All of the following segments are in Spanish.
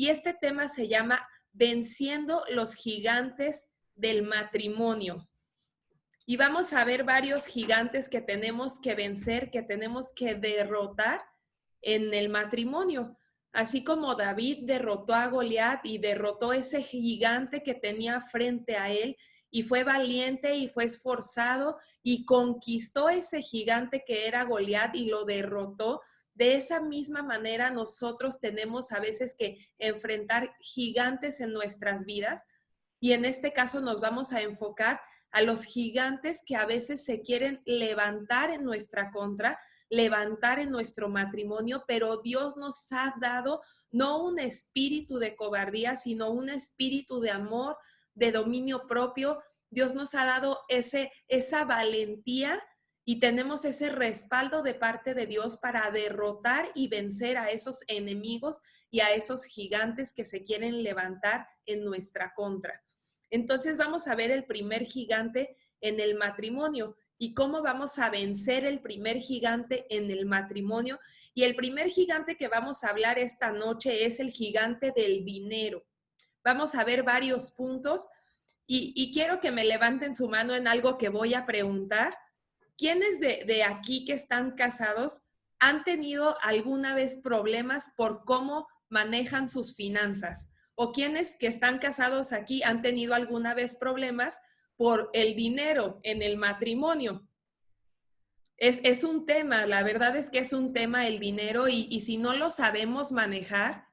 y este tema se llama Venciendo los gigantes del matrimonio. Y vamos a ver varios gigantes que tenemos que vencer, que tenemos que derrotar en el matrimonio. Así como David derrotó a Goliat y derrotó ese gigante que tenía frente a él, y fue valiente y fue esforzado y conquistó ese gigante que era Goliat y lo derrotó. De esa misma manera nosotros tenemos a veces que enfrentar gigantes en nuestras vidas, y en este caso nos vamos a enfocar a los gigantes que a veces se quieren levantar en nuestra contra, levantar en nuestro matrimonio, pero Dios nos ha dado no un espíritu de cobardía, sino un espíritu de amor, de dominio propio. Dios nos ha dado esa valentía y tenemos ese respaldo de parte de Dios para derrotar y vencer a esos enemigos y a esos gigantes que se quieren levantar en nuestra contra. Entonces vamos a ver el primer gigante en el matrimonio y cómo vamos a vencer el primer gigante en el matrimonio. Y el primer gigante que vamos a hablar esta noche es el gigante del dinero. Vamos a ver varios puntos y quiero que me levanten su mano en algo que voy a preguntar. ¿Quiénes de aquí que están casados han tenido alguna vez problemas por cómo manejan sus finanzas? ¿O quiénes que están casados aquí han tenido alguna vez problemas por el dinero en el matrimonio? Es un tema, la verdad es que es un tema el dinero y si no lo sabemos manejar,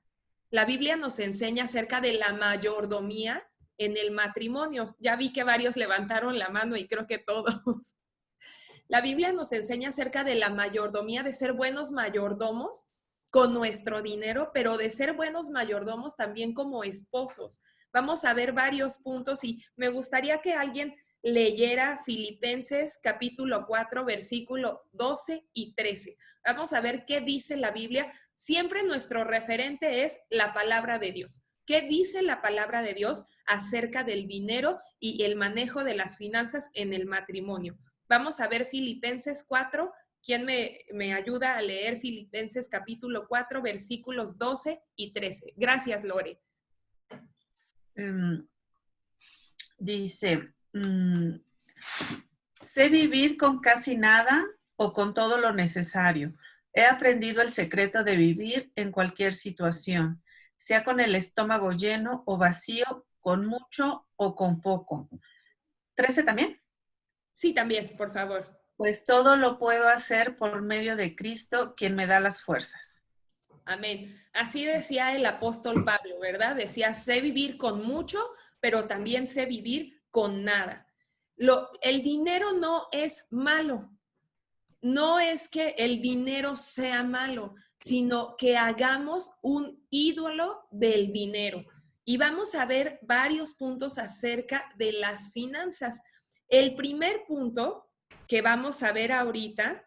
la Biblia nos enseña acerca de la mayordomía en el matrimonio. Ya vi que varios levantaron la mano y creo que todos. La Biblia nos enseña acerca de la mayordomía, de ser buenos mayordomos con nuestro dinero, pero de ser buenos mayordomos también como esposos. Vamos a ver varios puntos y me gustaría que alguien leyera Filipenses capítulo 4, versículo 12 y 13. Vamos a ver qué dice la Biblia. Siempre nuestro referente es la palabra de Dios. ¿Qué dice la palabra de Dios acerca del dinero y el manejo de las finanzas en el matrimonio? Vamos a ver Filipenses 4. ¿Quién me ayuda a leer Filipenses capítulo 4, versículos 12 y 13? Gracias, Lore. Dice, sé vivir con casi nada o con todo lo necesario. He aprendido el secreto de vivir en cualquier situación, sea con el estómago lleno o vacío, con mucho o con poco. ¿13 también? Sí, también, por favor. Pues todo lo puedo hacer por medio de Cristo, quien me da las fuerzas. Amén. Así decía el apóstol Pablo, ¿verdad? Decía, sé vivir con mucho, pero también sé vivir con nada. El dinero no es malo. No es que el dinero sea malo, sino que hagamos un ídolo del dinero. Y vamos a ver varios puntos acerca de las finanzas. El primer punto que vamos a ver ahorita,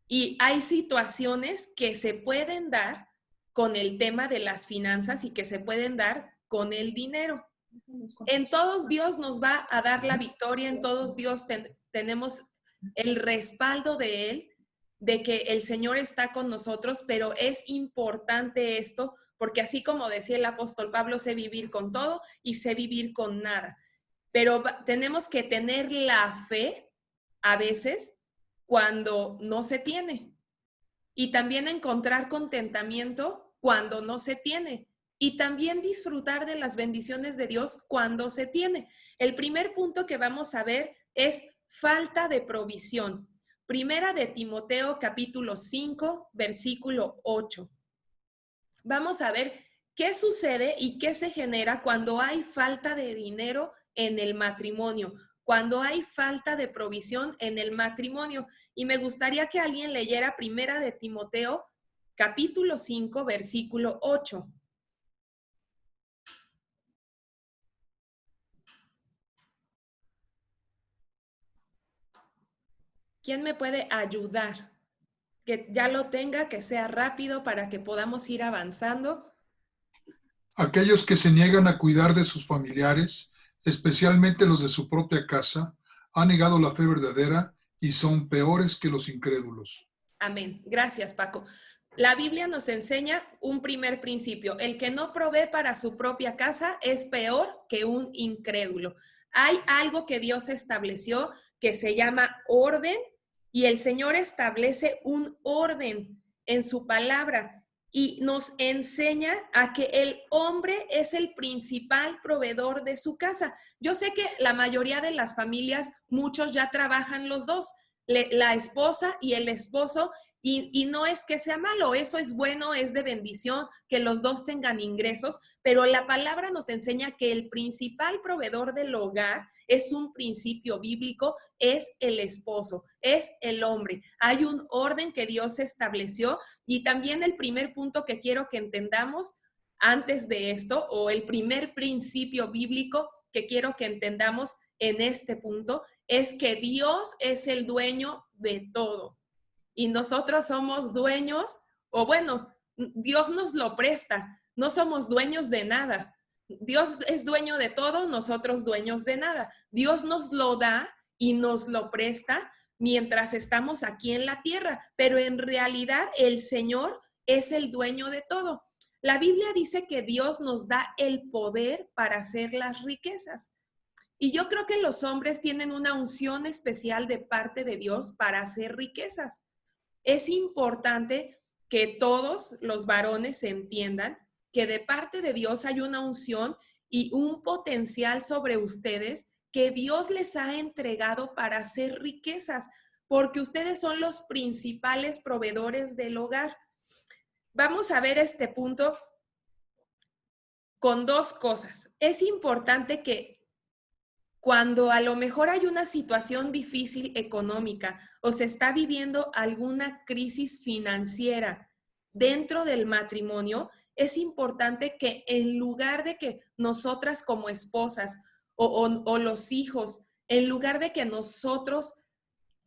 y hay situaciones que se pueden dar con el tema de las finanzas y que se pueden dar con el dinero. En todos Dios nos va a dar la victoria, en todos Dios tenemos el respaldo de Él, de que el Señor está con nosotros, pero es importante esto, porque así como decía el apóstol Pablo, sé vivir con todo y sé vivir con nada. Pero tenemos que tener la fe a veces cuando no se tiene. Y también encontrar contentamiento cuando no se tiene. Y también disfrutar de las bendiciones de Dios cuando se tiene. El primer punto que vamos a ver es falta de provisión. Primera de Timoteo capítulo 5, versículo 8. Vamos a ver qué sucede y qué se genera cuando hay falta de dinero en el matrimonio, cuando hay falta de provisión en el matrimonio. Y me gustaría que alguien leyera Primera de Timoteo, capítulo 5, versículo 8. ¿Quién me puede ayudar? Que ya lo tenga, que sea rápido para que podamos ir avanzando. Aquellos que se niegan a cuidar de sus familiares, especialmente los de su propia casa, han negado la fe verdadera y son peores que los incrédulos. Amén. Gracias, Paco. La Biblia nos enseña un primer principio. El que no provee para su propia casa es peor que un incrédulo. Hay algo que Dios estableció que se llama orden, y el Señor establece un orden en su palabra y nos enseña a que el hombre es el principal proveedor de su casa. Yo sé que la mayoría de las familias, muchos ya trabajan los dos, la esposa y el esposo, y no es que sea malo, eso es bueno, es de bendición que los dos tengan ingresos, pero la palabra nos enseña que el principal proveedor del hogar es un principio bíblico, es el esposo, es el hombre. Hay un orden que Dios estableció, y también el primer punto que quiero que entendamos antes de esto, o el primer principio bíblico que quiero que entendamos en este punto, es que Dios es el dueño de todo. Y nosotros somos dueños, o bueno, Dios nos lo presta, no somos dueños de nada. Dios es dueño de todo, nosotros dueños de nada. Dios nos lo da y nos lo presta mientras estamos aquí en la tierra, pero en realidad el Señor es el dueño de todo. La Biblia dice que Dios nos da el poder para hacer las riquezas. Y yo creo que los hombres tienen una unción especial de parte de Dios para hacer riquezas. Es importante que todos los varones entiendan que de parte de Dios hay una unción y un potencial sobre ustedes que Dios les ha entregado para hacer riquezas, porque ustedes son los principales proveedores del hogar. Vamos a ver este punto con dos cosas. Es importante que cuando a lo mejor hay una situación difícil económica o se está viviendo alguna crisis financiera dentro del matrimonio, es importante que en lugar de que nosotras como esposas o los hijos, en lugar de que nosotros,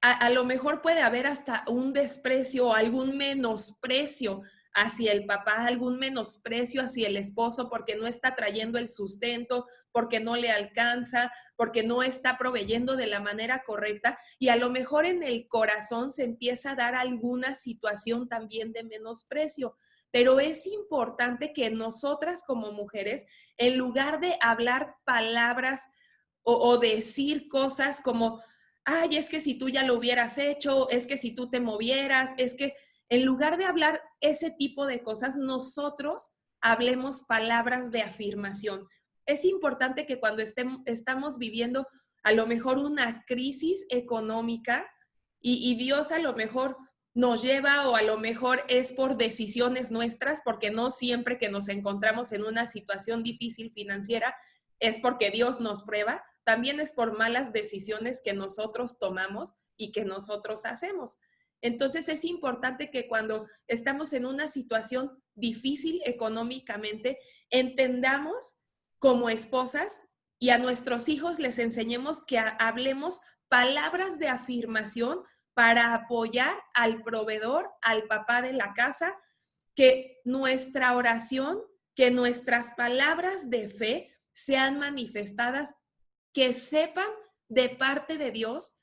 a lo mejor puede haber hasta un desprecio o algún menosprecio hacia el papá, algún menosprecio hacia el esposo porque no está trayendo el sustento, porque no le alcanza, porque no está proveyendo de la manera correcta, y a lo mejor en el corazón se empieza a dar alguna situación también de menosprecio. Pero es importante que nosotras como mujeres, en lugar de hablar palabras o decir cosas como, ay, es que si tú ya lo hubieras hecho, es que si tú te movieras, es que en lugar de hablar ese tipo de cosas, nosotros hablemos palabras de afirmación. Es importante que cuando estamos viviendo a lo mejor una crisis económica y Dios a lo mejor nos lleva, o a lo mejor es por decisiones nuestras, porque no siempre que nos encontramos en una situación difícil financiera es porque Dios nos prueba, también es por malas decisiones que nosotros tomamos y que nosotros hacemos. Entonces es importante que cuando estamos en una situación difícil económicamente, entendamos como esposas y a nuestros hijos les enseñemos que hablemos palabras de afirmación para apoyar al proveedor, al papá de la casa, que nuestra oración, que nuestras palabras de fe sean manifestadas, que sepan de parte de Dios,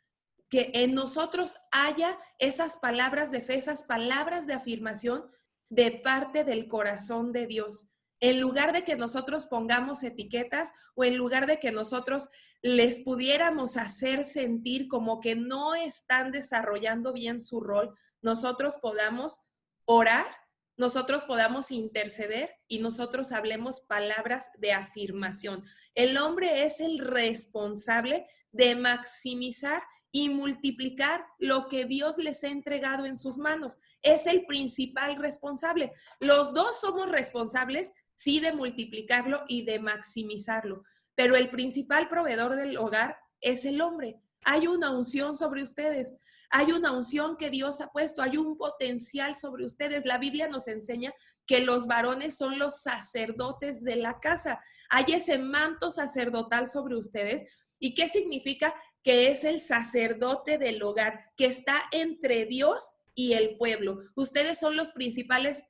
que en nosotros haya esas palabras de fe, esas palabras de afirmación de parte del corazón de Dios. En lugar de que nosotros pongamos etiquetas o en lugar de que nosotros les pudiéramos hacer sentir como que no están desarrollando bien su rol, nosotros podamos orar, nosotros podamos interceder y nosotros hablemos palabras de afirmación. El hombre es el responsable de maximizar y multiplicar lo que Dios les ha entregado en sus manos. Es el principal responsable. Los dos somos responsables, sí, de multiplicarlo y de maximizarlo, pero el principal proveedor del hogar es el hombre. Hay una unción sobre ustedes, hay una unción que Dios ha puesto, hay un potencial sobre ustedes. La Biblia nos enseña que los varones son los sacerdotes de la casa. Hay ese manto sacerdotal sobre ustedes. ¿Y qué significa? Que es el sacerdote del hogar, que está entre Dios y el pueblo. Ustedes son los principales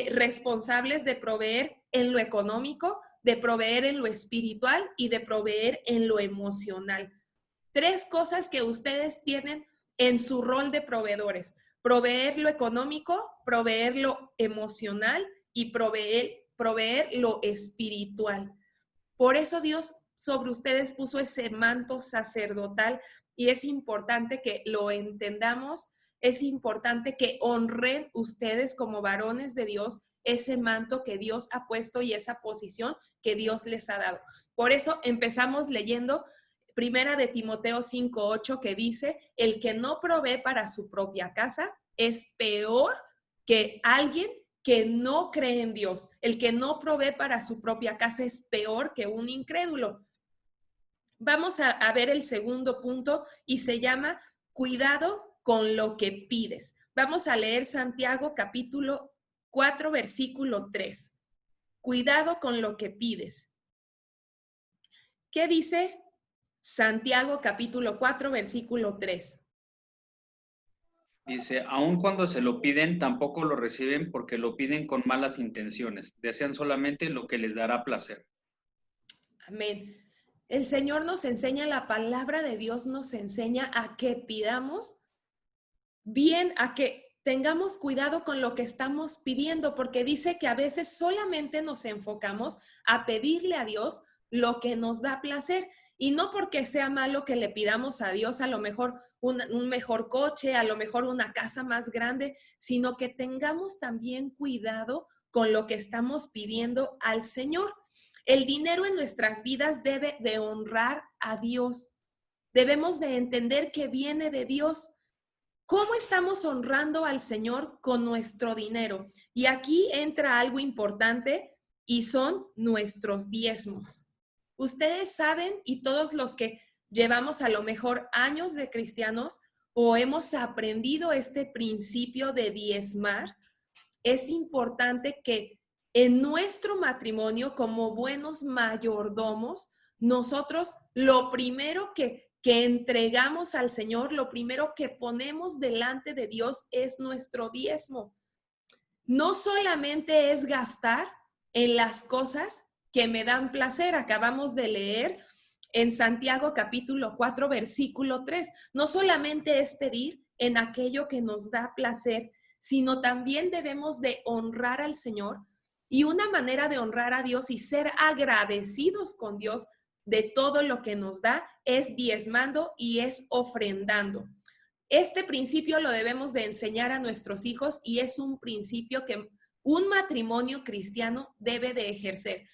responsables de proveer en lo económico, de proveer en lo espiritual y de proveer en lo emocional. 3 cosas que ustedes tienen en su rol de proveedores. proveer lo económico, proveer lo emocional y proveer lo espiritual. Por eso Dios sobre ustedes puso ese manto sacerdotal y es importante que lo entendamos, es importante que honren ustedes como varones de Dios ese manto que Dios ha puesto y esa posición que Dios les ha dado. Por eso empezamos leyendo Primera de Timoteo 5:8 que dice, el que no provee para su propia casa es peor que alguien que no cree en Dios. El que no provee para su propia casa es peor que un incrédulo. Vamos a ver el segundo punto y se llama cuidado con lo que pides. Vamos a leer Santiago capítulo 4, versículo 3. Cuidado con lo que pides. ¿Qué dice Santiago capítulo 4, versículo 3? Dice, aun cuando se lo piden, tampoco lo reciben porque lo piden con malas intenciones. Desean solamente lo que les dará placer. Amén. El Señor nos enseña, la palabra de Dios nos enseña a que pidamos bien, a que tengamos cuidado con lo que estamos pidiendo, porque dice que a veces solamente nos enfocamos a pedirle a Dios lo que nos da placer. Y no porque sea malo que le pidamos a Dios a lo mejor un mejor coche, a lo mejor una casa más grande, sino que tengamos también cuidado con lo que estamos pidiendo al Señor. El dinero en nuestras vidas debe de honrar a Dios. Debemos de entender que viene de Dios. ¿Cómo estamos honrando al Señor con nuestro dinero? Y aquí entra algo importante y son nuestros diezmos. Ustedes saben, y todos los que llevamos a lo mejor años de cristianos o hemos aprendido este principio de diezmar, es importante que en nuestro matrimonio, como buenos mayordomos, nosotros lo primero que entregamos al Señor, lo primero que ponemos delante de Dios es nuestro diezmo. No solamente es gastar en las cosas que me dan placer. Acabamos de leer en Santiago capítulo 4, versículo 3. No solamente es pedir en aquello que nos da placer, sino también debemos de honrar al Señor. Y una manera de honrar a Dios y ser agradecidos con Dios de todo lo que nos da es diezmando y es ofrendando. Este principio lo debemos de enseñar a nuestros hijos y es un principio que un matrimonio cristiano debe de ejercer.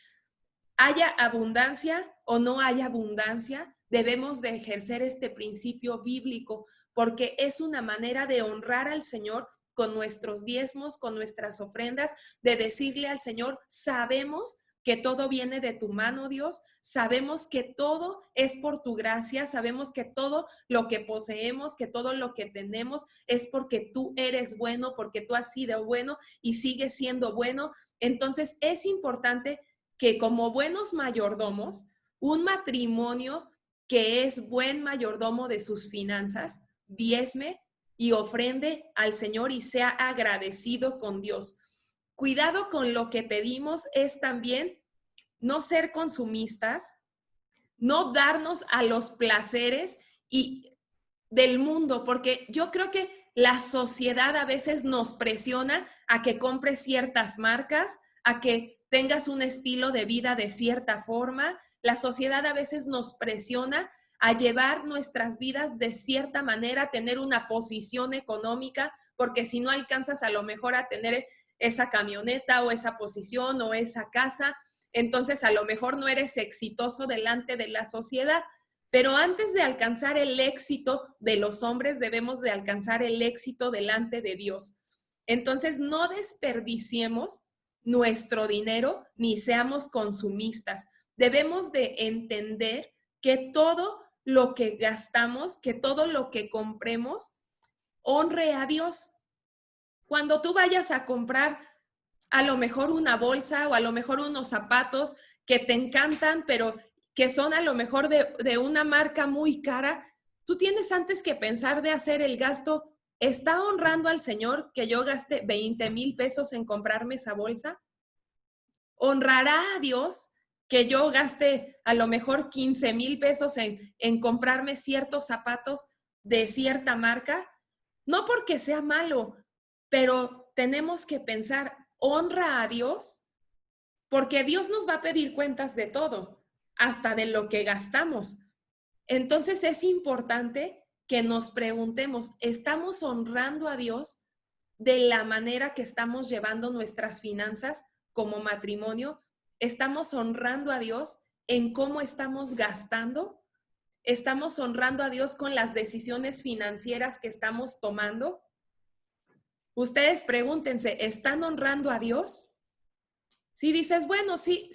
Haya abundancia o no haya abundancia, debemos de ejercer este principio bíblico porque es una manera de honrar al Señor con nuestros diezmos, con nuestras ofrendas, de decirle al Señor, sabemos que todo viene de tu mano, Dios, sabemos que todo es por tu gracia, sabemos que todo lo que poseemos, que todo lo que tenemos es porque tú eres bueno, porque tú has sido bueno y sigues siendo bueno. Entonces es importante que como buenos mayordomos, un matrimonio que es buen mayordomo de sus finanzas, diezme y ofrende al Señor y sea agradecido con Dios. Cuidado con lo que pedimos es también no ser consumistas, no darnos a los placeres y del mundo, porque yo creo que la sociedad a veces nos presiona a que compres ciertas marcas, a que tengas un estilo de vida de cierta forma. La sociedad a veces nos presiona a llevar nuestras vidas de cierta manera, a tener una posición económica, porque si no alcanzas a lo mejor a tener esa camioneta o esa posición o esa casa, entonces a lo mejor no eres exitoso delante de la sociedad. Pero antes de alcanzar el éxito de los hombres, debemos de alcanzar el éxito delante de Dios. Entonces, no desperdiciemos nuestro dinero ni seamos consumistas. Debemos de entender que todo lo que gastamos, que todo lo que compremos, honre a Dios. Cuando tú vayas a comprar a lo mejor una bolsa o a lo mejor unos zapatos que te encantan, pero que son a lo mejor de una marca muy cara, tú tienes antes que pensar de hacer el gasto. ¿Está honrando al Señor que yo gaste 20,000 pesos en comprarme esa bolsa? ¿Honrará a Dios que yo gaste a lo mejor 15,000 pesos en comprarme ciertos zapatos de cierta marca? No porque sea malo, pero tenemos que pensar, honra a Dios, porque Dios nos va a pedir cuentas de todo, hasta de lo que gastamos. Entonces es importante que nos preguntemos, ¿estamos honrando a Dios de la manera que estamos llevando nuestras finanzas como matrimonio? ¿Estamos honrando a Dios en cómo estamos gastando? ¿Estamos honrando a Dios con las decisiones financieras que estamos tomando? Ustedes pregúntense, ¿están honrando a Dios? Si dices, bueno, sí,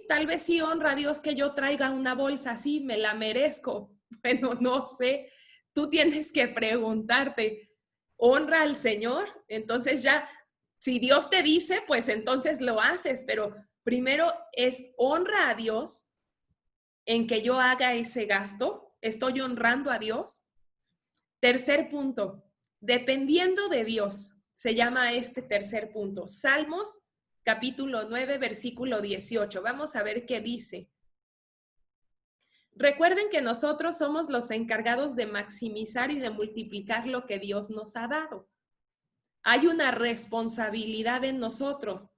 tal vez sí honra a Dios que yo traiga una bolsa así, me la merezco. Bueno, no sé, tú tienes que preguntarte, ¿honra al Señor? Entonces ya, si Dios te dice, pues entonces lo haces, pero primero es honra a Dios en que yo haga ese gasto. ¿Estoy honrando a Dios? Tercer punto, dependiendo de Dios, se llama este tercer punto. Salmos capítulo 9, versículo 18. Vamos a ver qué dice. Recuerden que nosotros somos los encargados de maximizar y de multiplicar lo que Dios nos ha dado. Hay una responsabilidad en nosotros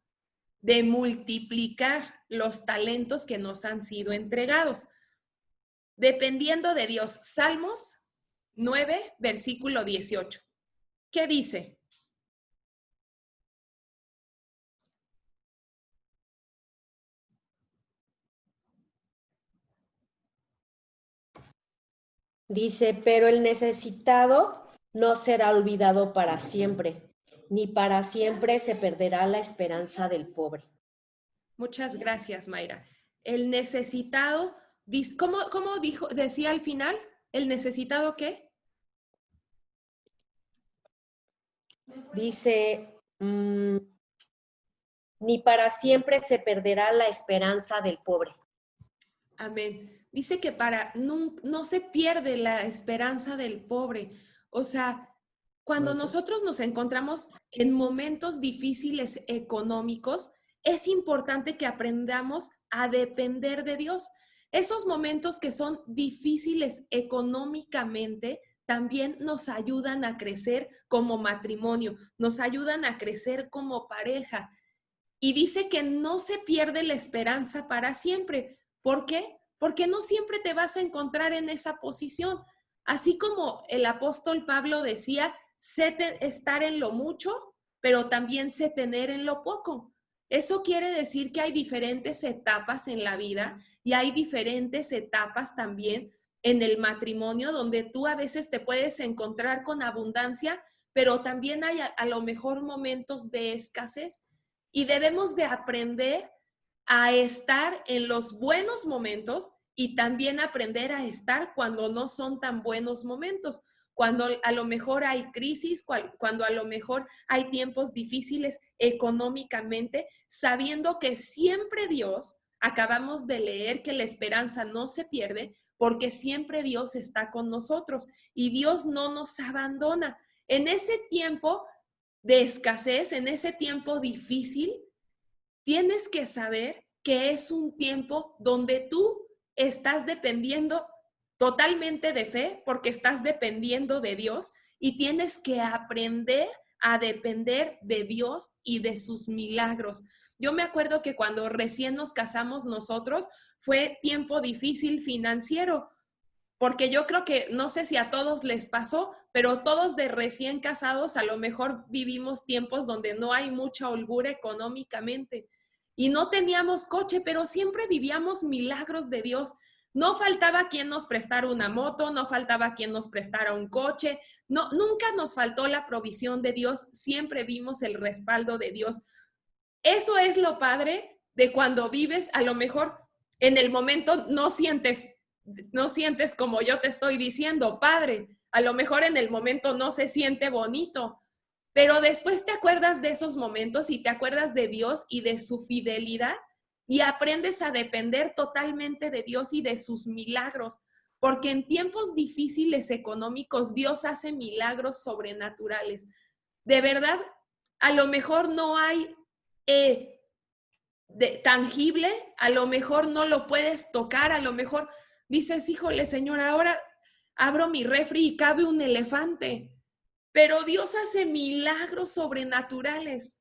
de multiplicar los talentos que nos han sido entregados. Dependiendo de Dios. Salmos 9, versículo 18. ¿Qué dice? Dice, pero el necesitado no será olvidado para siempre, ni para siempre se perderá la esperanza del pobre. Muchas gracias, Mayra. El necesitado, ¿cómo decía al final? ¿El necesitado qué? Dice, ni para siempre se perderá la esperanza del pobre. Amén. Dice que no se pierde la esperanza del pobre. O sea, cuando nosotros nos encontramos en momentos difíciles económicos, es importante que aprendamos a depender de Dios. Esos momentos que son difíciles económicamente también nos ayudan a crecer como matrimonio, nos ayudan a crecer como pareja. Y dice que no se pierde la esperanza para siempre. ¿Por qué? Porque no siempre te vas a encontrar en esa posición. Así como el apóstol Pablo decía, sé estar en lo mucho, pero también sé tener en lo poco. Eso quiere decir que hay diferentes etapas en la vida y hay diferentes etapas también en el matrimonio donde tú a veces te puedes encontrar con abundancia, pero también hay a lo mejor momentos de escasez y debemos de aprender a estar en los buenos momentos y también aprender a estar cuando no son tan buenos momentos, cuando a lo mejor hay crisis, cuando a lo mejor hay tiempos difíciles económicamente, sabiendo que siempre Dios, acabamos de leer que la esperanza no se pierde porque siempre Dios está con nosotros y Dios no nos abandona. En ese tiempo de escasez, en ese tiempo difícil, tienes que saber que es un tiempo donde tú estás dependiendo totalmente de fe, porque estás dependiendo de Dios y tienes que aprender a depender de Dios y de sus milagros. Yo me acuerdo que cuando recién nos casamos nosotros fue tiempo difícil financiero, porque yo creo que, no sé si a todos les pasó, pero todos de recién casados a lo mejor vivimos tiempos donde no hay mucha holgura económicamente y no teníamos coche, pero siempre vivíamos milagros de Dios. No faltaba quien nos prestara una moto, no faltaba quien nos prestara un coche, no, nunca nos faltó la provisión de Dios, siempre vimos el respaldo de Dios. Eso es lo padre de cuando vives, a lo mejor en el momento no sientes como yo te estoy diciendo, padre, a lo mejor en el momento no se siente bonito, pero después te acuerdas de esos momentos y te acuerdas de Dios y de su fidelidad y aprendes a depender totalmente de Dios y de sus milagros, porque en tiempos difíciles económicos Dios hace milagros sobrenaturales. De verdad, a lo mejor no hay tangible, a lo mejor no lo puedes tocar, a lo mejor dices, híjole, Señor, ahora abro mi refri y cabe un elefante. pero Dios hace milagros sobrenaturales.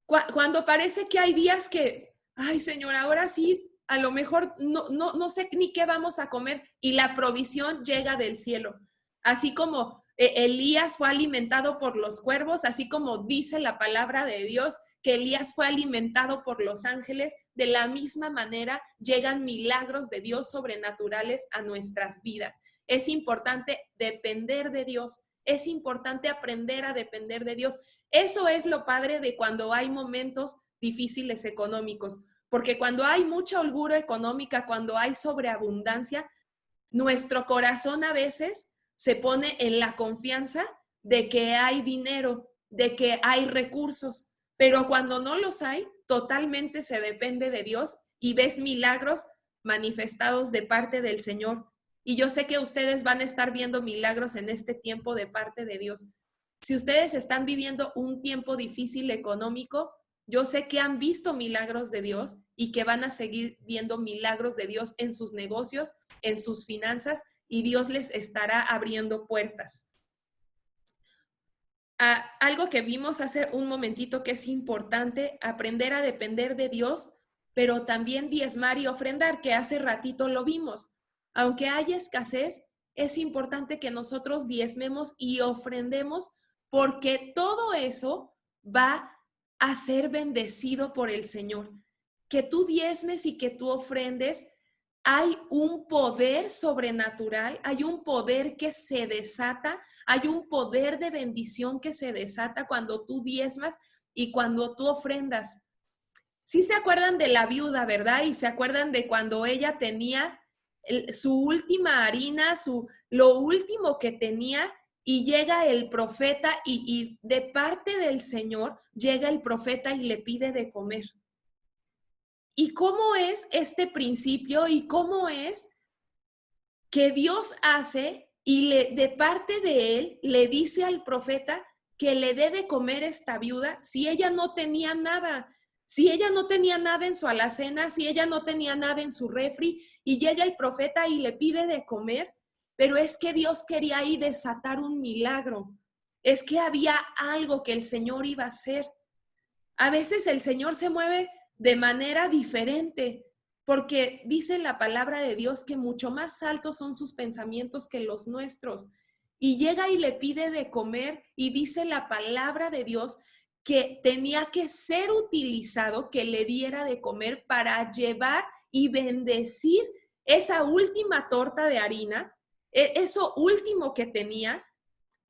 Cuando parece que hay días que, ay Señor, ahora sí, a lo mejor no sé ni qué vamos a comer y la provisión llega del cielo. Así como Elías fue alimentado por los cuervos, así como dice la palabra de Dios que Elías fue alimentado por los ángeles, de la misma manera llegan milagros de Dios sobrenaturales a nuestras vidas. Es importante depender de Dios, es importante aprender a depender de Dios. Eso es lo padre de cuando hay momentos difíciles económicos, porque cuando hay mucha holgura económica, cuando hay sobreabundancia, nuestro corazón a veces se pone en la confianza de que hay dinero, de que hay recursos, pero cuando no los hay, totalmente se depende de Dios y ves milagros manifestados de parte del Señor. Y yo sé que ustedes van a estar viendo milagros en este tiempo de parte de Dios. Si ustedes están viviendo un tiempo difícil económico, yo sé que han visto milagros de Dios y que van a seguir viendo milagros de Dios en sus negocios, en sus finanzas, y Dios les estará abriendo puertas. Algo que vimos hace un momentito que es importante, aprender a depender de Dios, pero también diezmar y ofrendar, que hace ratito lo vimos. Aunque haya escasez, es importante que nosotros diezmemos y ofrendemos, porque todo eso va a ser bendecido por el Señor. Que tú diezmes y que tú ofrendes, hay un poder sobrenatural, hay un poder que se desata, hay un poder de bendición que se desata cuando tú diezmas y cuando tú ofrendas. Sí se acuerdan de la viuda, ¿verdad? Y se acuerdan de cuando ella tenía su última harina, lo último que tenía, y llega el profeta y de parte del Señor llega el profeta y le pide de comer. ¿Y cómo es este principio y cómo es que Dios hace y de parte de él le dice al profeta que le dé de comer esta viuda si ella no tenía nada? Si ella no tenía nada en su alacena, si ella no tenía nada en su refri, y llega el profeta y le pide de comer, pero es que Dios quería ahí desatar un milagro. Es que había algo que el Señor iba a hacer. A veces el Señor se mueve de manera diferente, porque dice la palabra de Dios que mucho más altos son sus pensamientos que los nuestros. Y llega y le pide de comer, y dice la palabra de Dios que tenía que ser utilizado, que le diera de comer para llevar y bendecir esa última torta de harina, eso último que tenía,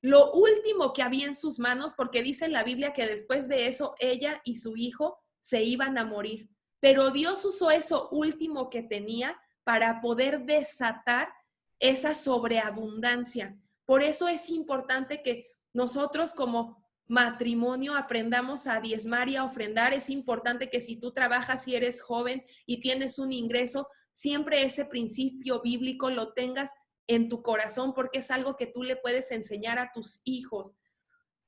lo último que había en sus manos, porque dice en la Biblia que después de eso ella y su hijo se iban a morir. Pero Dios usó eso último que tenía para poder desatar esa sobreabundancia. Por eso es importante que nosotros como matrimonio aprendamos a diezmar y a ofrendar. Es importante que si tú trabajas y eres joven y tienes un ingreso, siempre ese principio bíblico lo tengas en tu corazón, porque es algo que tú le puedes enseñar a tus hijos.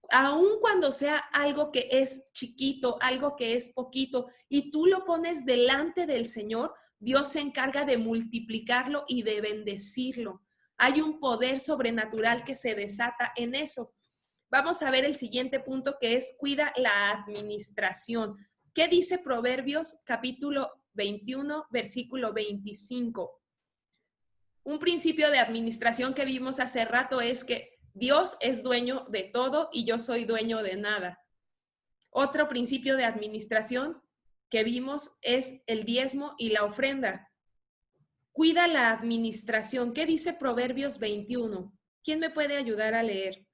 Aun cuando sea algo que es chiquito, algo que es poquito, y tú lo pones delante del Señor, Dios se encarga de multiplicarlo y de bendecirlo. Hay un poder sobrenatural que se desata en eso. Vamos a ver el siguiente punto, que es cuida la administración. ¿Qué dice Proverbios capítulo 21, versículo 25? Un principio de administración que vimos hace rato es que Dios es dueño de todo y yo soy dueño de nada. Otro principio de administración que vimos es el diezmo y la ofrenda. Cuida la administración. ¿Qué dice Proverbios 21? ¿Quién me puede ayudar a leer?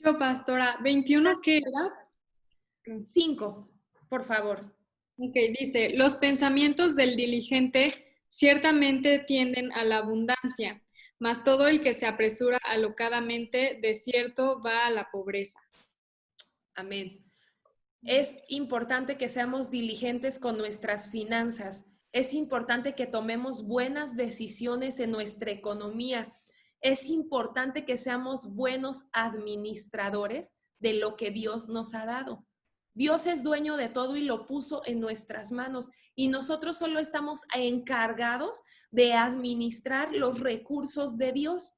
Yo, pastora. ¿21 qué era? 5, por favor. Ok, dice, los pensamientos del diligente ciertamente tienden a la abundancia, mas todo el que se apresura alocadamente, de cierto va a la pobreza. Amén. Es importante que seamos diligentes con nuestras finanzas. Es importante que tomemos buenas decisiones en nuestra economía. Es importante que seamos buenos administradores de lo que Dios nos ha dado. Dios es dueño de todo y lo puso en nuestras manos, y nosotros solo estamos encargados de administrar los recursos de Dios.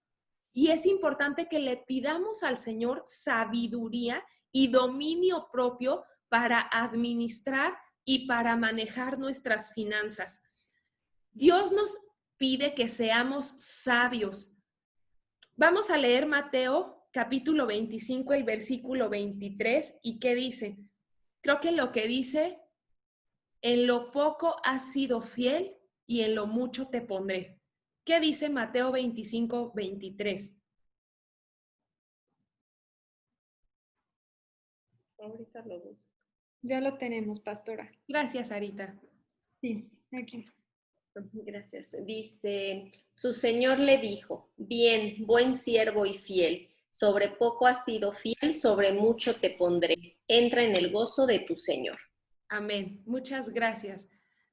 Y es importante que le pidamos al Señor sabiduría y dominio propio para administrar y para manejar nuestras finanzas. Dios nos pide que seamos sabios. Vamos a leer Mateo capítulo 25, el versículo 23, ¿y qué dice? Creo que lo que dice, en lo poco has sido fiel y en lo mucho te pondré. ¿Qué dice Mateo 25, 23? Ahorita lo busco. Ya lo tenemos, pastora. Gracias, Arita. Sí, aquí. Gracias. Dice, su señor le dijo, bien, buen siervo y fiel, sobre poco has sido fiel, sobre mucho te pondré. Entra en el gozo de tu señor. Amén. Muchas gracias.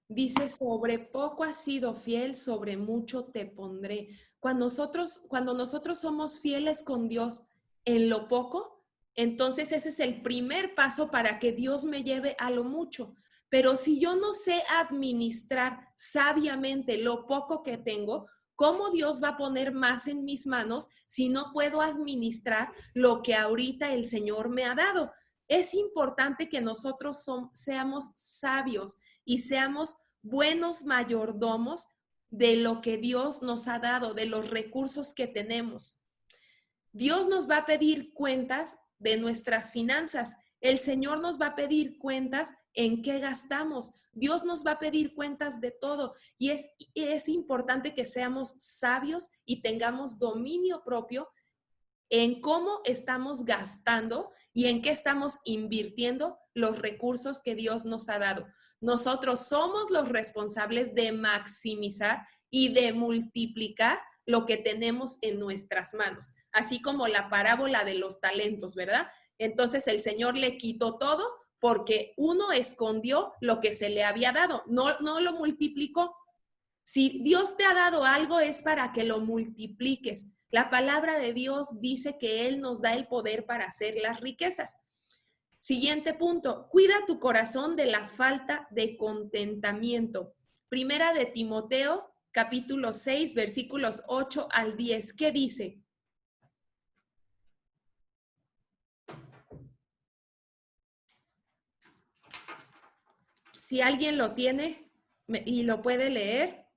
Dice, sobre poco has sido fiel, sobre mucho te pondré. Cuando nosotros somos fieles con Dios en lo poco, entonces ese es el primer paso para que Dios me lleve a lo mucho. Pero si yo no sé administrar sabiamente lo poco que tengo, ¿cómo Dios va a poner más en mis manos si no puedo administrar lo que ahorita el Señor me ha dado? Es importante que nosotros seamos sabios y seamos buenos mayordomos de lo que Dios nos ha dado, de los recursos que tenemos. Dios nos va a pedir cuentas de nuestras finanzas. El Señor nos va a pedir cuentas en qué gastamos. Dios nos va a pedir cuentas de todo. Y es importante que seamos sabios y tengamos dominio propio en cómo estamos gastando y en qué estamos invirtiendo los recursos que Dios nos ha dado. Nosotros somos los responsables de maximizar y de multiplicar lo que tenemos en nuestras manos, así como la parábola de los talentos, ¿verdad? Entonces el Señor le quitó todo porque uno escondió lo que se le había dado, no lo multiplicó. Si Dios te ha dado algo es para que lo multipliques. La palabra de Dios dice que Él nos da el poder para hacer las riquezas. Siguiente punto, cuida tu corazón de la falta de contentamiento. Primera de Timoteo, capítulo 6, versículos 8 al 10. ¿Qué dice? Si alguien lo tiene y lo puede leer.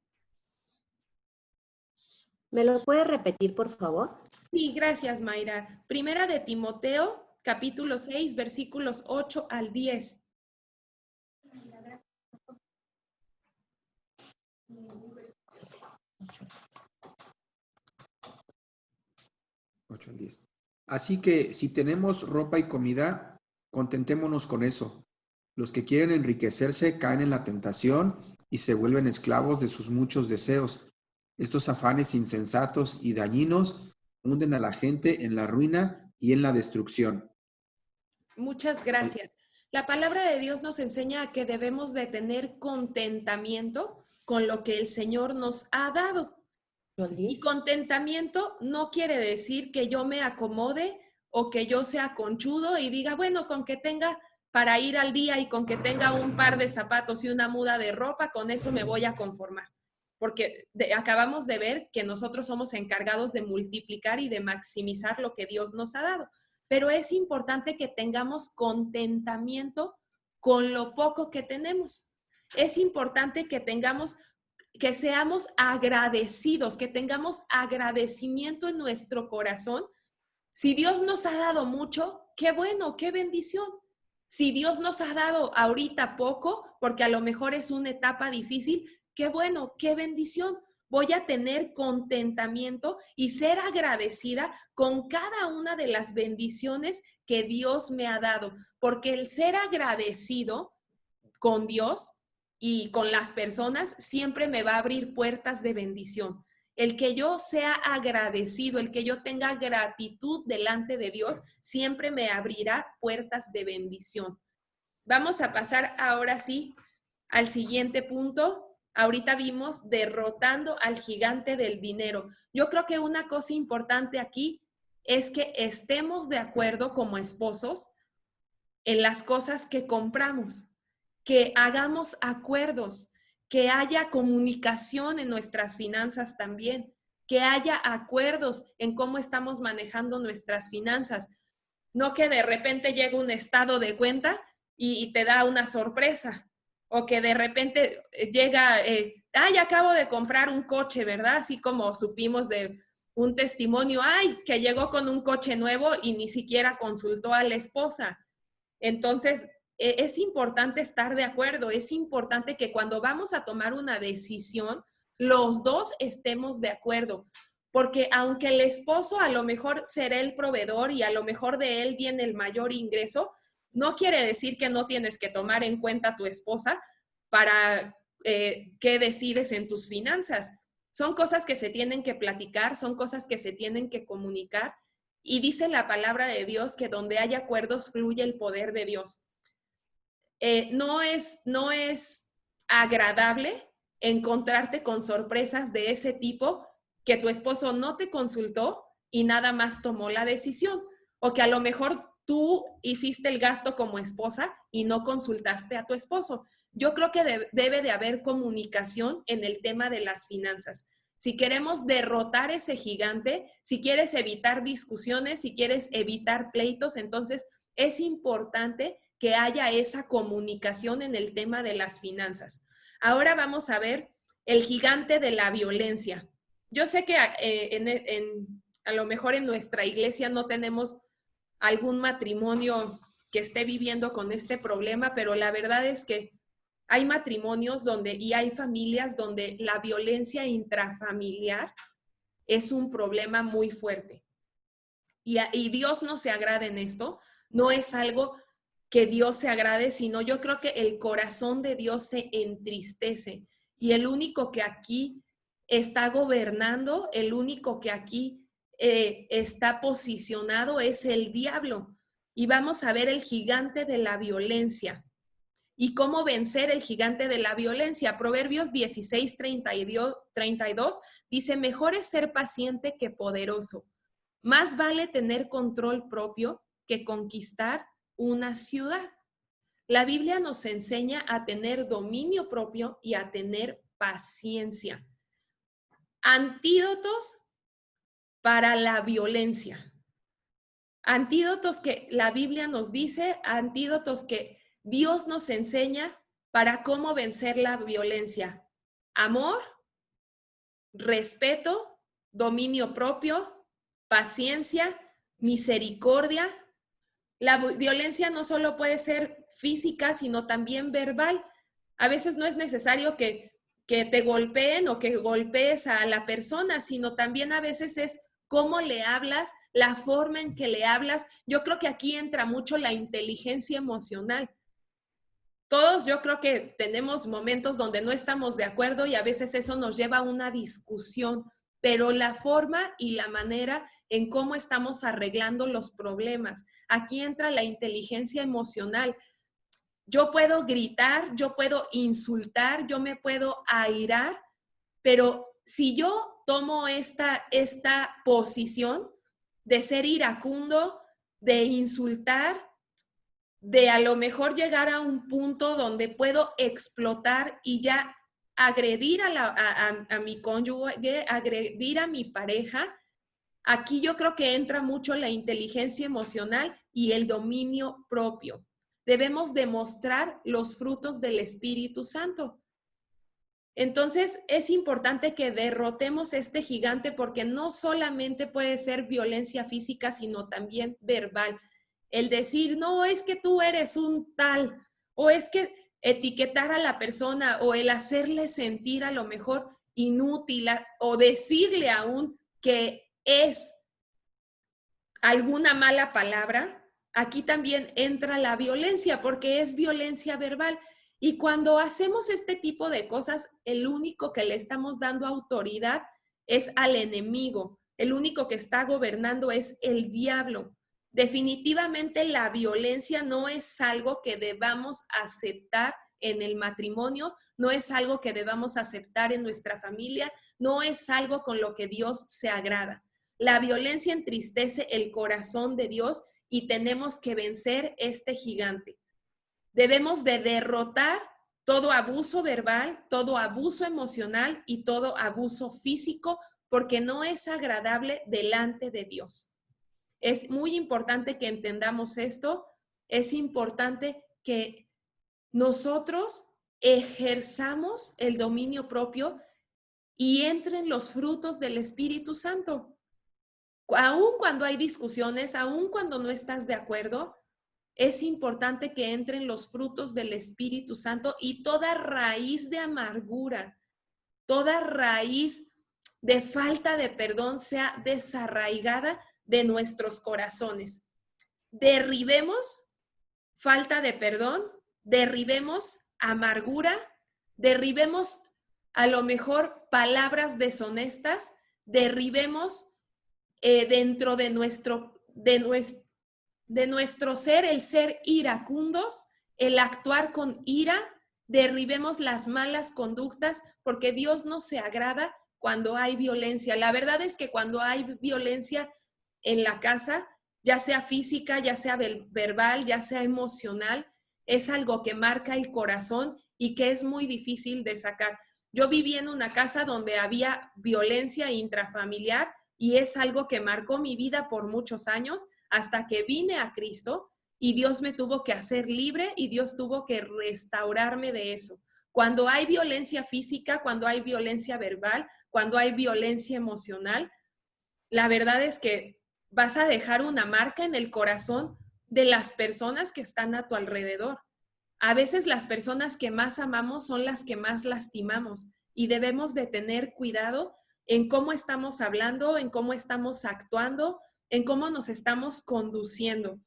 ¿Me lo puede repetir, por favor? Sí, gracias, Mayra. Primera de Timoteo, capítulo 6, versículos 8 al 10. Ocho al 10. Así que si tenemos ropa y comida, contentémonos con eso. Los que quieren enriquecerse caen en la tentación y se vuelven esclavos de sus muchos deseos. Estos afanes insensatos y dañinos hunden a la gente en la ruina y en la destrucción. Muchas gracias. La palabra de Dios nos enseña que debemos de tener contentamiento con lo que el Señor nos ha dado. Y contentamiento no quiere decir que yo me acomode o que yo sea conchudo y diga, bueno, con que tenga para ir al día y con que tenga un par de zapatos y una muda de ropa, con eso me voy a conformar. Porque acabamos de ver que nosotros somos encargados de multiplicar y de maximizar lo que Dios nos ha dado. Pero es importante que tengamos contentamiento con lo poco que tenemos. Es importante que seamos agradecidos, que tengamos agradecimiento en nuestro corazón. Si Dios nos ha dado mucho, qué bueno, qué bendición. Si Dios nos ha dado ahorita poco, porque a lo mejor es una etapa difícil, qué bueno, qué bendición. Voy a tener contentamiento y ser agradecida con cada una de las bendiciones que Dios me ha dado, porque el ser agradecido con Dios y con las personas siempre me va a abrir puertas de bendición. El que yo sea agradecido, el que yo tenga gratitud delante de Dios, siempre me abrirá puertas de bendición. Vamos a pasar ahora sí al siguiente punto. Ahorita vimos derrotando al gigante del dinero. Yo creo que una cosa importante aquí es que estemos de acuerdo como esposos en las cosas que compramos, que hagamos acuerdos, que haya comunicación en nuestras finanzas también, que haya acuerdos en cómo estamos manejando nuestras finanzas. No que de repente llegue un estado de cuenta y te da una sorpresa. O que de repente llega, acabo de comprar un coche, ¿verdad? Así como supimos de un testimonio, que llegó con un coche nuevo y ni siquiera consultó a la esposa. Entonces, es importante estar de acuerdo, es importante que cuando vamos a tomar una decisión, los dos estemos de acuerdo, porque aunque el esposo a lo mejor será el proveedor y a lo mejor de él viene el mayor ingreso, no quiere decir que no tienes que tomar en cuenta a tu esposa para qué decides en tus finanzas. Son cosas que se tienen que platicar, son cosas que se tienen que comunicar, y dice la palabra de Dios que donde hay acuerdos fluye el poder de Dios. No es agradable encontrarte con sorpresas de ese tipo, que tu esposo no te consultó y nada más tomó la decisión, o que a lo mejor tú hiciste el gasto como esposa y no consultaste a tu esposo. Yo creo que debe de haber comunicación en el tema de las finanzas. Si queremos derrotar ese gigante, si quieres evitar discusiones, si quieres evitar pleitos, entonces es importante que haya esa comunicación en el tema de las finanzas. Ahora vamos a ver el gigante de la violencia. Yo sé que a lo mejor en nuestra iglesia no tenemos algún matrimonio que esté viviendo con este problema, pero la verdad es que hay matrimonios y hay familias donde la violencia intrafamiliar es un problema muy fuerte. Y Dios no se agrada en esto, no es algo que Dios se agrade, sino yo creo que el corazón de Dios se entristece. Y el único que aquí está gobernando, el único que aquí está posicionado es el diablo. Y vamos a ver el gigante de la violencia. ¿Y cómo vencer el gigante de la violencia? Proverbios 16:32 dice, mejor es ser paciente que poderoso. Más vale tener control propio que conquistar una ciudad. La Biblia nos enseña a tener dominio propio y a tener paciencia. Antídotos para la violencia. Antídotos que la Biblia nos dice, antídotos que Dios nos enseña para cómo vencer la violencia. Amor, respeto, dominio propio, paciencia, misericordia. La violencia no solo puede ser física, sino también verbal. A veces no es necesario que te golpeen o que golpees a la persona, sino también a veces es cómo le hablas, la forma en que le hablas. Yo creo que aquí entra mucho la inteligencia emocional. Todos yo creo que tenemos momentos donde no estamos de acuerdo y a veces eso nos lleva a una discusión, pero la forma y la manera en cómo estamos arreglando los problemas. Aquí entra la inteligencia emocional. Yo puedo gritar, yo puedo insultar, yo me puedo airar, pero si yo tomo esta posición de ser iracundo, de insultar, de a lo mejor llegar a un punto donde puedo explotar y ya agredir a mi cónyuge, agredir a mi pareja, aquí yo creo que entra mucho la inteligencia emocional y el dominio propio. Debemos demostrar los frutos del Espíritu Santo. Entonces, es importante que derrotemos este gigante porque no solamente puede ser violencia física, sino también verbal. El decir, no, es que tú eres un tal, o es que etiquetar a la persona, o el hacerle sentir a lo mejor inútil, o decirle aún que es alguna mala palabra, aquí también entra la violencia, porque es violencia verbal. Y cuando hacemos este tipo de cosas, el único que le estamos dando autoridad es al enemigo. El único que está gobernando es el diablo. Definitivamente la violencia no es algo que debamos aceptar en el matrimonio, no es algo que debamos aceptar en nuestra familia, no es algo con lo que Dios se agrada. La violencia entristece el corazón de Dios y tenemos que vencer este gigante. Debemos de derrotar todo abuso verbal, todo abuso emocional y todo abuso físico porque no es agradable delante de Dios. Es muy importante que entendamos esto. Es importante que nosotros ejerzamos el dominio propio y entren los frutos del Espíritu Santo. Aun cuando hay discusiones, aun cuando no estás de acuerdo, es importante que entren los frutos del Espíritu Santo y toda raíz de amargura, toda raíz de falta de perdón sea desarraigada de nuestros corazones. Derribemos falta de perdón, derribemos amargura, derribemos a lo mejor palabras deshonestas, derribemos dentro de nuestro ser, el ser iracundos, el actuar con ira, derribemos las malas conductas, porque Dios no se agrada cuando hay violencia. La verdad es que cuando hay violencia en la casa, ya sea física, ya sea verbal, ya sea emocional, es algo que marca el corazón y que es muy difícil de sacar. Yo viví en una casa donde había violencia intrafamiliar y es algo que marcó mi vida por muchos años hasta que vine a Cristo y Dios me tuvo que hacer libre y Dios tuvo que restaurarme de eso. Cuando hay violencia física, cuando hay violencia verbal, cuando hay violencia emocional, la verdad es que vas a dejar una marca en el corazón de las personas que están a tu alrededor. A veces las personas que más amamos son las que más lastimamos y debemos de tener cuidado en cómo estamos hablando, en cómo estamos actuando, en cómo nos estamos conduciendo.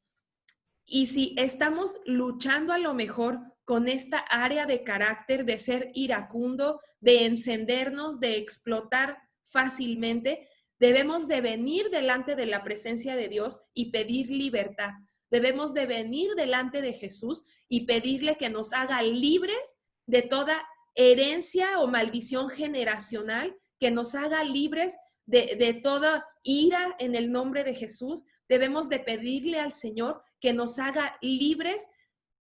Y si estamos luchando a lo mejor con esta área de carácter, de ser iracundo, de encendernos, de explotar fácilmente, debemos de venir delante de la presencia de Dios y pedir libertad. Debemos de venir delante de Jesús y pedirle que nos haga libres de toda herencia o maldición generacional, que nos haga libres de toda ira en el nombre de Jesús. Debemos de pedirle al Señor que nos haga libres,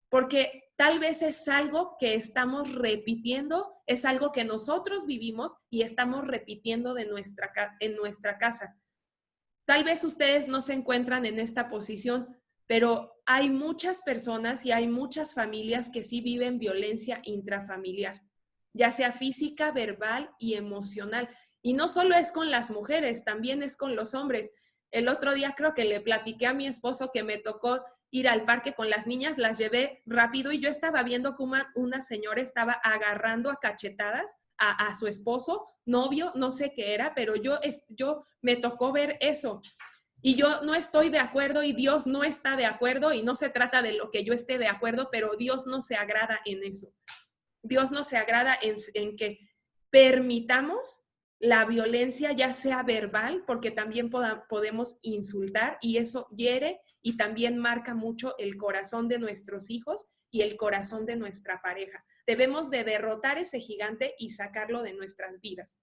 porque tal vez es algo que estamos repitiendo, es algo que nosotros vivimos y estamos repitiendo en nuestra casa. Tal vez ustedes no se encuentran en esta posición, pero hay muchas personas y hay muchas familias que sí viven violencia intrafamiliar, ya sea física, verbal y emocional. Y no solo es con las mujeres, también es con los hombres. El otro día creo que le platiqué a mi esposo que me tocó ir al parque con las niñas, las llevé rápido y yo estaba viendo cómo una señora estaba agarrando a cachetadas a su esposo, novio, no sé qué era, pero yo me tocó ver eso. Y yo no estoy de acuerdo y Dios no está de acuerdo y no se trata de lo que yo esté de acuerdo, pero Dios no se agrada en eso. Dios no se agrada en que permitamos la violencia, ya sea verbal, porque también podemos insultar y eso hiere y también marca mucho el corazón de nuestros hijos y el corazón de nuestra pareja. Debemos de derrotar ese gigante y sacarlo de nuestras vidas.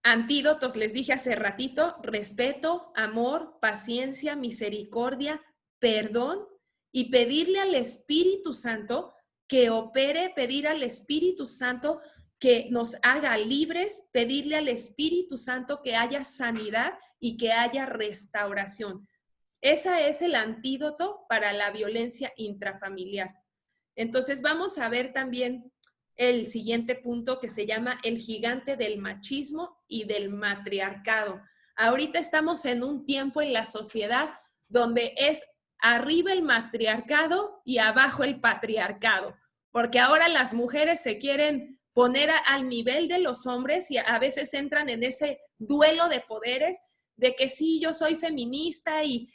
Antídotos, les dije hace ratito: respeto, amor, paciencia, misericordia, perdón, y pedirle al Espíritu Santo que opere, pedir al Espíritu Santo que nos haga libres, pedirle al Espíritu Santo que haya sanidad y que haya restauración. Ese es el antídoto para la violencia intrafamiliar. Entonces vamos a ver también el siguiente punto, que se llama el gigante del machismo y del matriarcado. Ahorita estamos en un tiempo en la sociedad donde es arriba el matriarcado y abajo el patriarcado, porque ahora las mujeres se quieren poner al nivel de los hombres y a veces entran en ese duelo de poderes de que sí, yo soy feminista y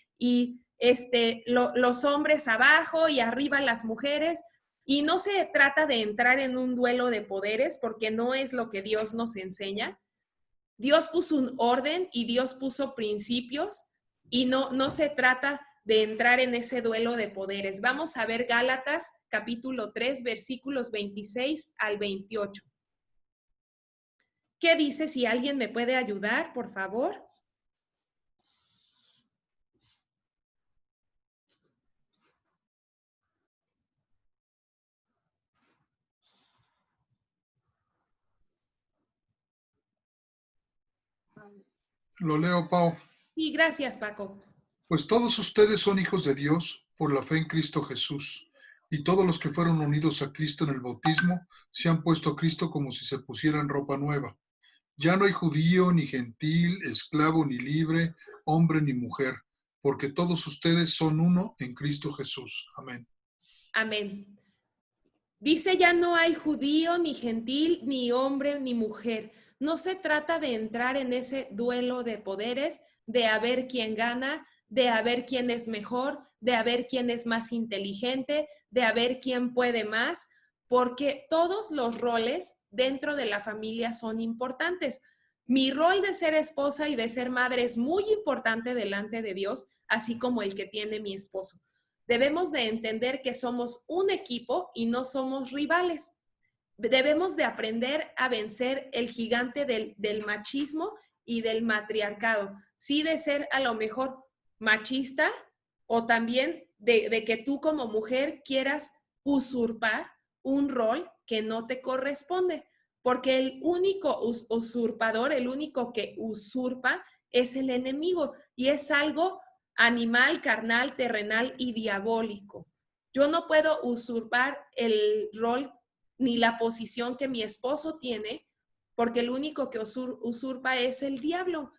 los hombres abajo y arriba las mujeres. Y no se trata de entrar en un duelo de poderes, porque no es lo que Dios nos enseña. Dios puso un orden y Dios puso principios y no se trata de entrar en ese duelo de poderes. Vamos a ver Gálatas capítulo 3, versículos 26 al 28. ¿Qué dice? Si alguien me puede ayudar, por favor. Lo leo, Pau. Sí, gracias, Paco. Pues todos ustedes son hijos de Dios por la fe en Cristo Jesús. Y todos los que fueron unidos a Cristo en el bautismo se han puesto a Cristo como si se pusieran ropa nueva. Ya no hay judío, ni gentil, esclavo, ni libre, hombre, ni mujer, porque todos ustedes son uno en Cristo Jesús. Amén. Amén. Dice, ya no hay judío, ni gentil, ni hombre, ni mujer. No se trata de entrar en ese duelo de poderes, de a ver quién gana, de a ver quién es mejor, de a ver quién es más inteligente, de a ver quién puede más, porque todos los roles dentro de la familia son importantes. Mi rol de ser esposa y de ser madre es muy importante delante de Dios, así como el que tiene mi esposo. Debemos de entender que somos un equipo y no somos rivales. Debemos de aprender a vencer el gigante del machismo y del matriarcado. Sí, de ser a lo mejor machista o también de que tú como mujer quieras usurpar un rol que no te corresponde, porque el único usurpador, el único que usurpa es el enemigo y es algo animal, carnal, terrenal y diabólico. Yo no puedo usurpar el rol ni la posición que mi esposo tiene, porque el único que usurpa es el diablo.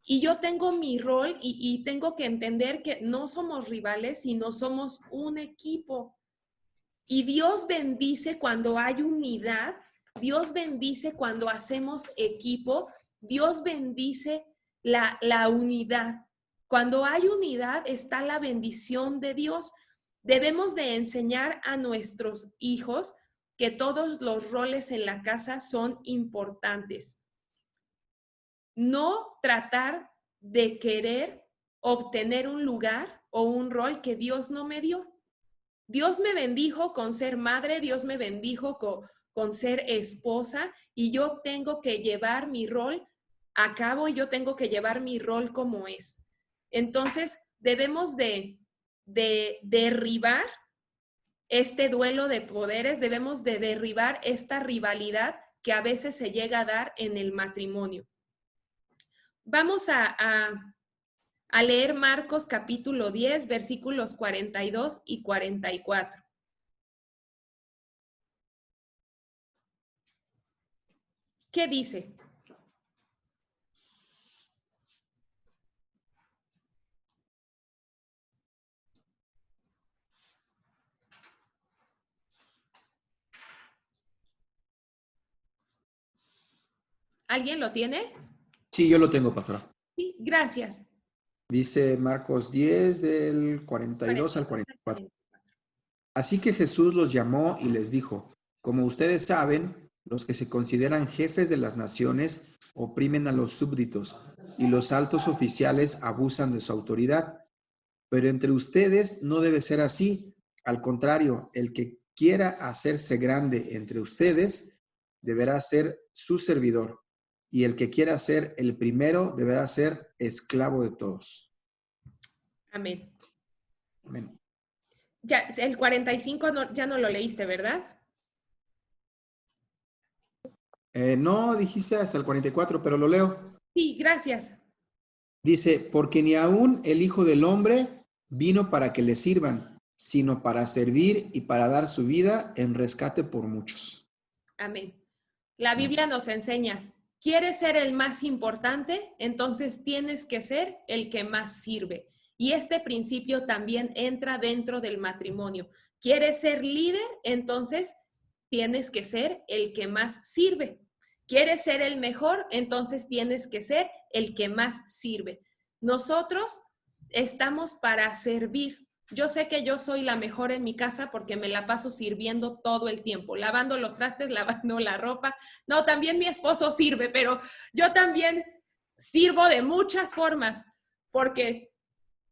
Y yo tengo mi rol y tengo que entender que no somos rivales, sino somos un equipo. Y Dios bendice cuando hay unidad, Dios bendice cuando hacemos equipo, Dios bendice la unidad. Cuando hay unidad está la bendición de Dios. Debemos de enseñar a nuestros hijos que todos los roles en la casa son importantes. No tratar de querer obtener un lugar o un rol que Dios no me dio. Dios me bendijo con ser madre, Dios me bendijo con ser esposa y yo tengo que llevar mi rol a cabo y yo tengo que llevar mi rol como es. Entonces, debemos de derribar este duelo de poderes, debemos de derribar esta rivalidad que a veces se llega a dar en el matrimonio. Vamos a leer Marcos capítulo 10, versículos 42 y 44. ¿Qué dice? ¿Alguien lo tiene? Sí, yo lo tengo, pastora. Sí, gracias. Dice Marcos 10 del 42 al 44. Así que Jesús los llamó y les dijo, como ustedes saben, los que se consideran jefes de las naciones oprimen a los súbditos y los altos oficiales abusan de su autoridad. Pero entre ustedes no debe ser así. Al contrario, el que quiera hacerse grande entre ustedes deberá ser su servidor. Y el que quiera ser el primero deberá ser esclavo de todos. Amén. Amén. Ya, el 45 ya no lo leíste, ¿verdad? No, dijiste hasta el 44, pero lo leo. Sí, gracias. Dice, porque ni aún el Hijo del Hombre vino para que le sirvan, sino para servir y para dar su vida en rescate por muchos. Amén. La Biblia nos enseña, ¿quieres ser el más importante? Entonces tienes que ser el que más sirve. Y este principio también entra dentro del matrimonio. ¿Quieres ser líder? Entonces tienes que ser el que más sirve. ¿Quieres ser el mejor? Entonces tienes que ser el que más sirve. Nosotros estamos para servir. Yo sé que yo soy la mejor en mi casa porque me la paso sirviendo todo el tiempo, lavando los trastes, lavando la ropa. No, también mi esposo sirve, pero yo también sirvo de muchas formas porque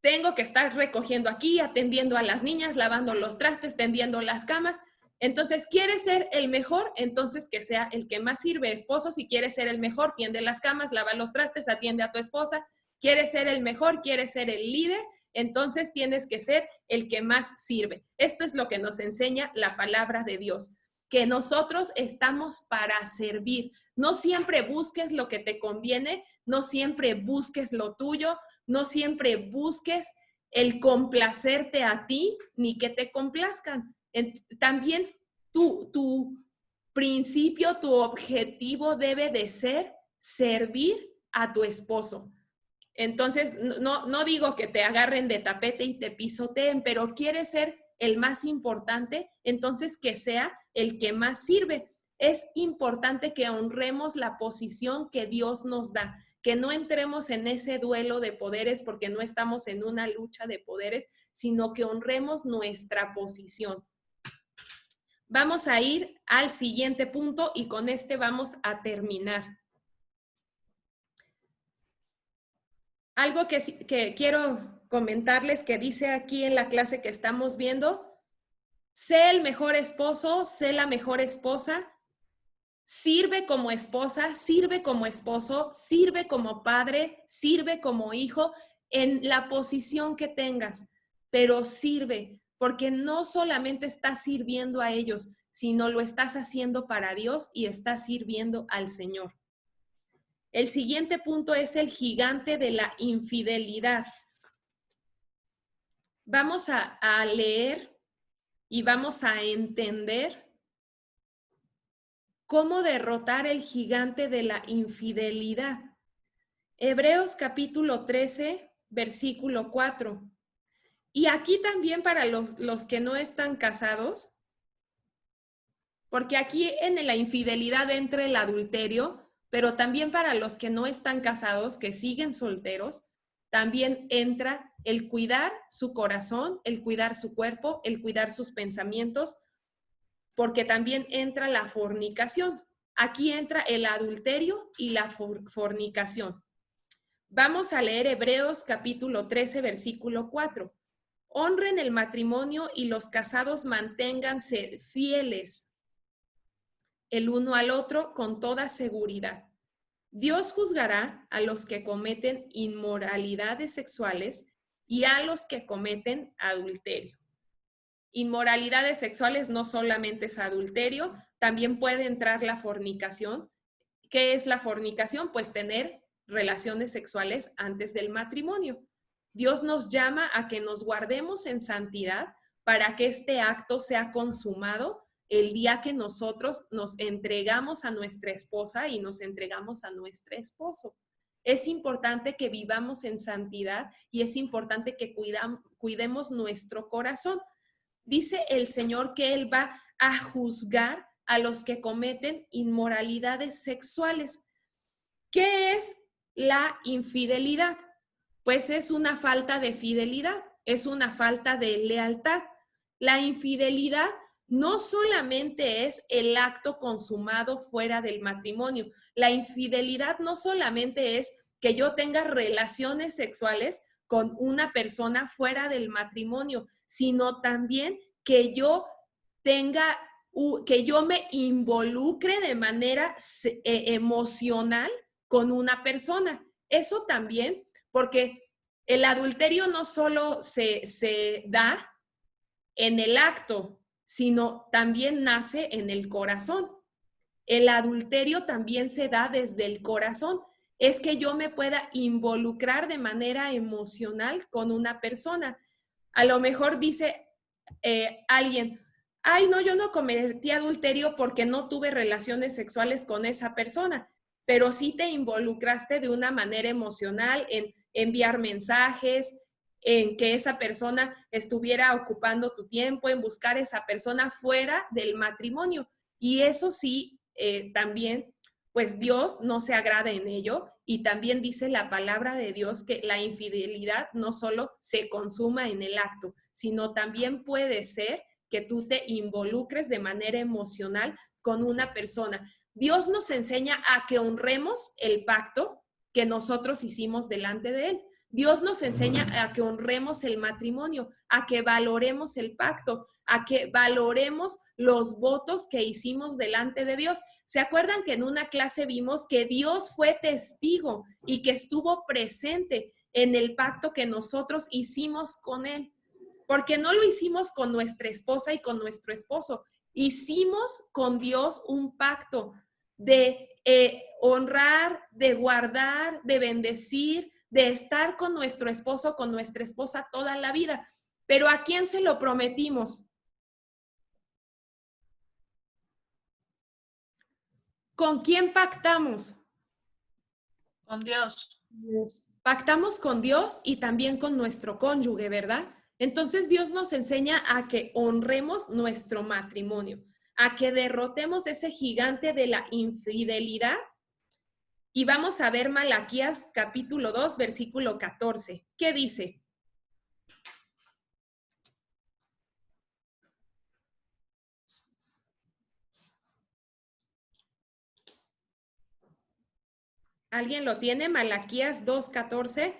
tengo que estar recogiendo aquí, atendiendo a las niñas, lavando los trastes, tendiendo las camas. Entonces, ¿quieres ser el mejor? Entonces, que sea el que más sirve. Esposo, si quieres ser el mejor, tiende las camas, lava los trastes, atiende a tu esposa. ¿Quieres ser el mejor? ¿Quieres ser el líder? Entonces, tienes que ser el que más sirve. Esto es lo que nos enseña la palabra de Dios. que nosotros estamos para servir. No siempre busques lo que te conviene, no siempre busques lo tuyo, no siempre busques el complacerte a ti, ni que te complazcan. También tu principio, tu objetivo debe de ser servir a tu esposo. Entonces, no digo que te agarren de tapete y te pisoteen, pero quieres ser el más importante, entonces que sea el que más sirve. Es importante que honremos la posición que Dios nos da, que no entremos en ese duelo de poderes porque no estamos en una lucha de poderes, sino que honremos nuestra posición. Vamos a ir al siguiente punto y con este vamos a terminar. Algo que quiero comentarles que dice aquí en la clase que estamos viendo: sé el mejor esposo, sé la mejor esposa, sirve como esposa, sirve como esposo, sirve como padre, sirve como hijo, en la posición que tengas, pero sirve, porque no solamente estás sirviendo a ellos, sino lo estás haciendo para Dios y estás sirviendo al Señor. El siguiente punto es el gigante de la infidelidad. Vamos a leer y vamos a entender cómo derrotar el gigante de la infidelidad. Hebreos capítulo 13, versículo 4. Y aquí también para los que no están casados, porque aquí en la infidelidad entra el adulterio, pero también para los que no están casados, que siguen solteros, también entra el cuidar su corazón, el cuidar su cuerpo, el cuidar sus pensamientos, porque también entra la fornicación. Aquí entra el adulterio y la fornicación. Vamos a leer Hebreos capítulo 13, versículo 4. Honren el matrimonio y los casados manténganse fieles el uno al otro con toda seguridad. Dios juzgará a los que cometen inmoralidades sexuales y a los que cometen adulterio. Inmoralidades sexuales no solamente es adulterio, también puede entrar la fornicación. ¿Qué es la fornicación? Pues tener relaciones sexuales antes del matrimonio. Dios nos llama a que nos guardemos en santidad para que este acto sea consumado el día que nosotros nos entregamos a nuestra esposa y nos entregamos a nuestro esposo. Es importante que vivamos en santidad y es importante que cuidemos nuestro corazón. Dice el Señor que Él va a juzgar a los que cometen inmoralidades sexuales. ¿Qué es la infidelidad? Pues es una falta de fidelidad, es una falta de lealtad. La infidelidad no solamente es el acto consumado fuera del matrimonio. La infidelidad no solamente es que yo tenga relaciones sexuales con una persona fuera del matrimonio, sino también que yo me involucre de manera emocional con una persona. Eso también, porque el adulterio no solo se da en el acto, sino también nace en el corazón. El adulterio también se da desde el corazón. Es que yo me pueda involucrar de manera emocional con una persona. A lo mejor dice alguien, ay, no, yo no cometí adulterio porque no tuve relaciones sexuales con esa persona, pero sí te involucraste de una manera emocional en enviar mensajes, en que esa persona estuviera ocupando tu tiempo, en buscar a esa persona fuera del matrimonio. Y eso sí, también, pues Dios no se agrada en ello. Y también dice la palabra de Dios que la infidelidad no solo se consuma en el acto, sino también puede ser que tú te involucres de manera emocional con una persona. Dios nos enseña a que honremos el pacto que nosotros hicimos delante de Él. Dios nos enseña a que honremos el matrimonio, a que valoremos el pacto, a que valoremos los votos que hicimos delante de Dios. ¿Se acuerdan que en una clase vimos que Dios fue testigo y que estuvo presente en el pacto que nosotros hicimos con Él? Porque no lo hicimos con nuestra esposa y con nuestro esposo, hicimos con Dios un pacto de honrar, de guardar, de bendecir, de estar con nuestro esposo, con nuestra esposa toda la vida. Pero ¿a quién se lo prometimos? ¿Con quién pactamos? Con Dios. Pactamos con Dios y también con nuestro cónyuge, ¿verdad? Entonces Dios nos enseña a que honremos nuestro matrimonio, a que derrotemos ese gigante de la infidelidad. Y vamos a ver Malaquías capítulo 2, versículo 14. ¿Qué dice? ¿Alguien lo tiene? Malaquías 2:14.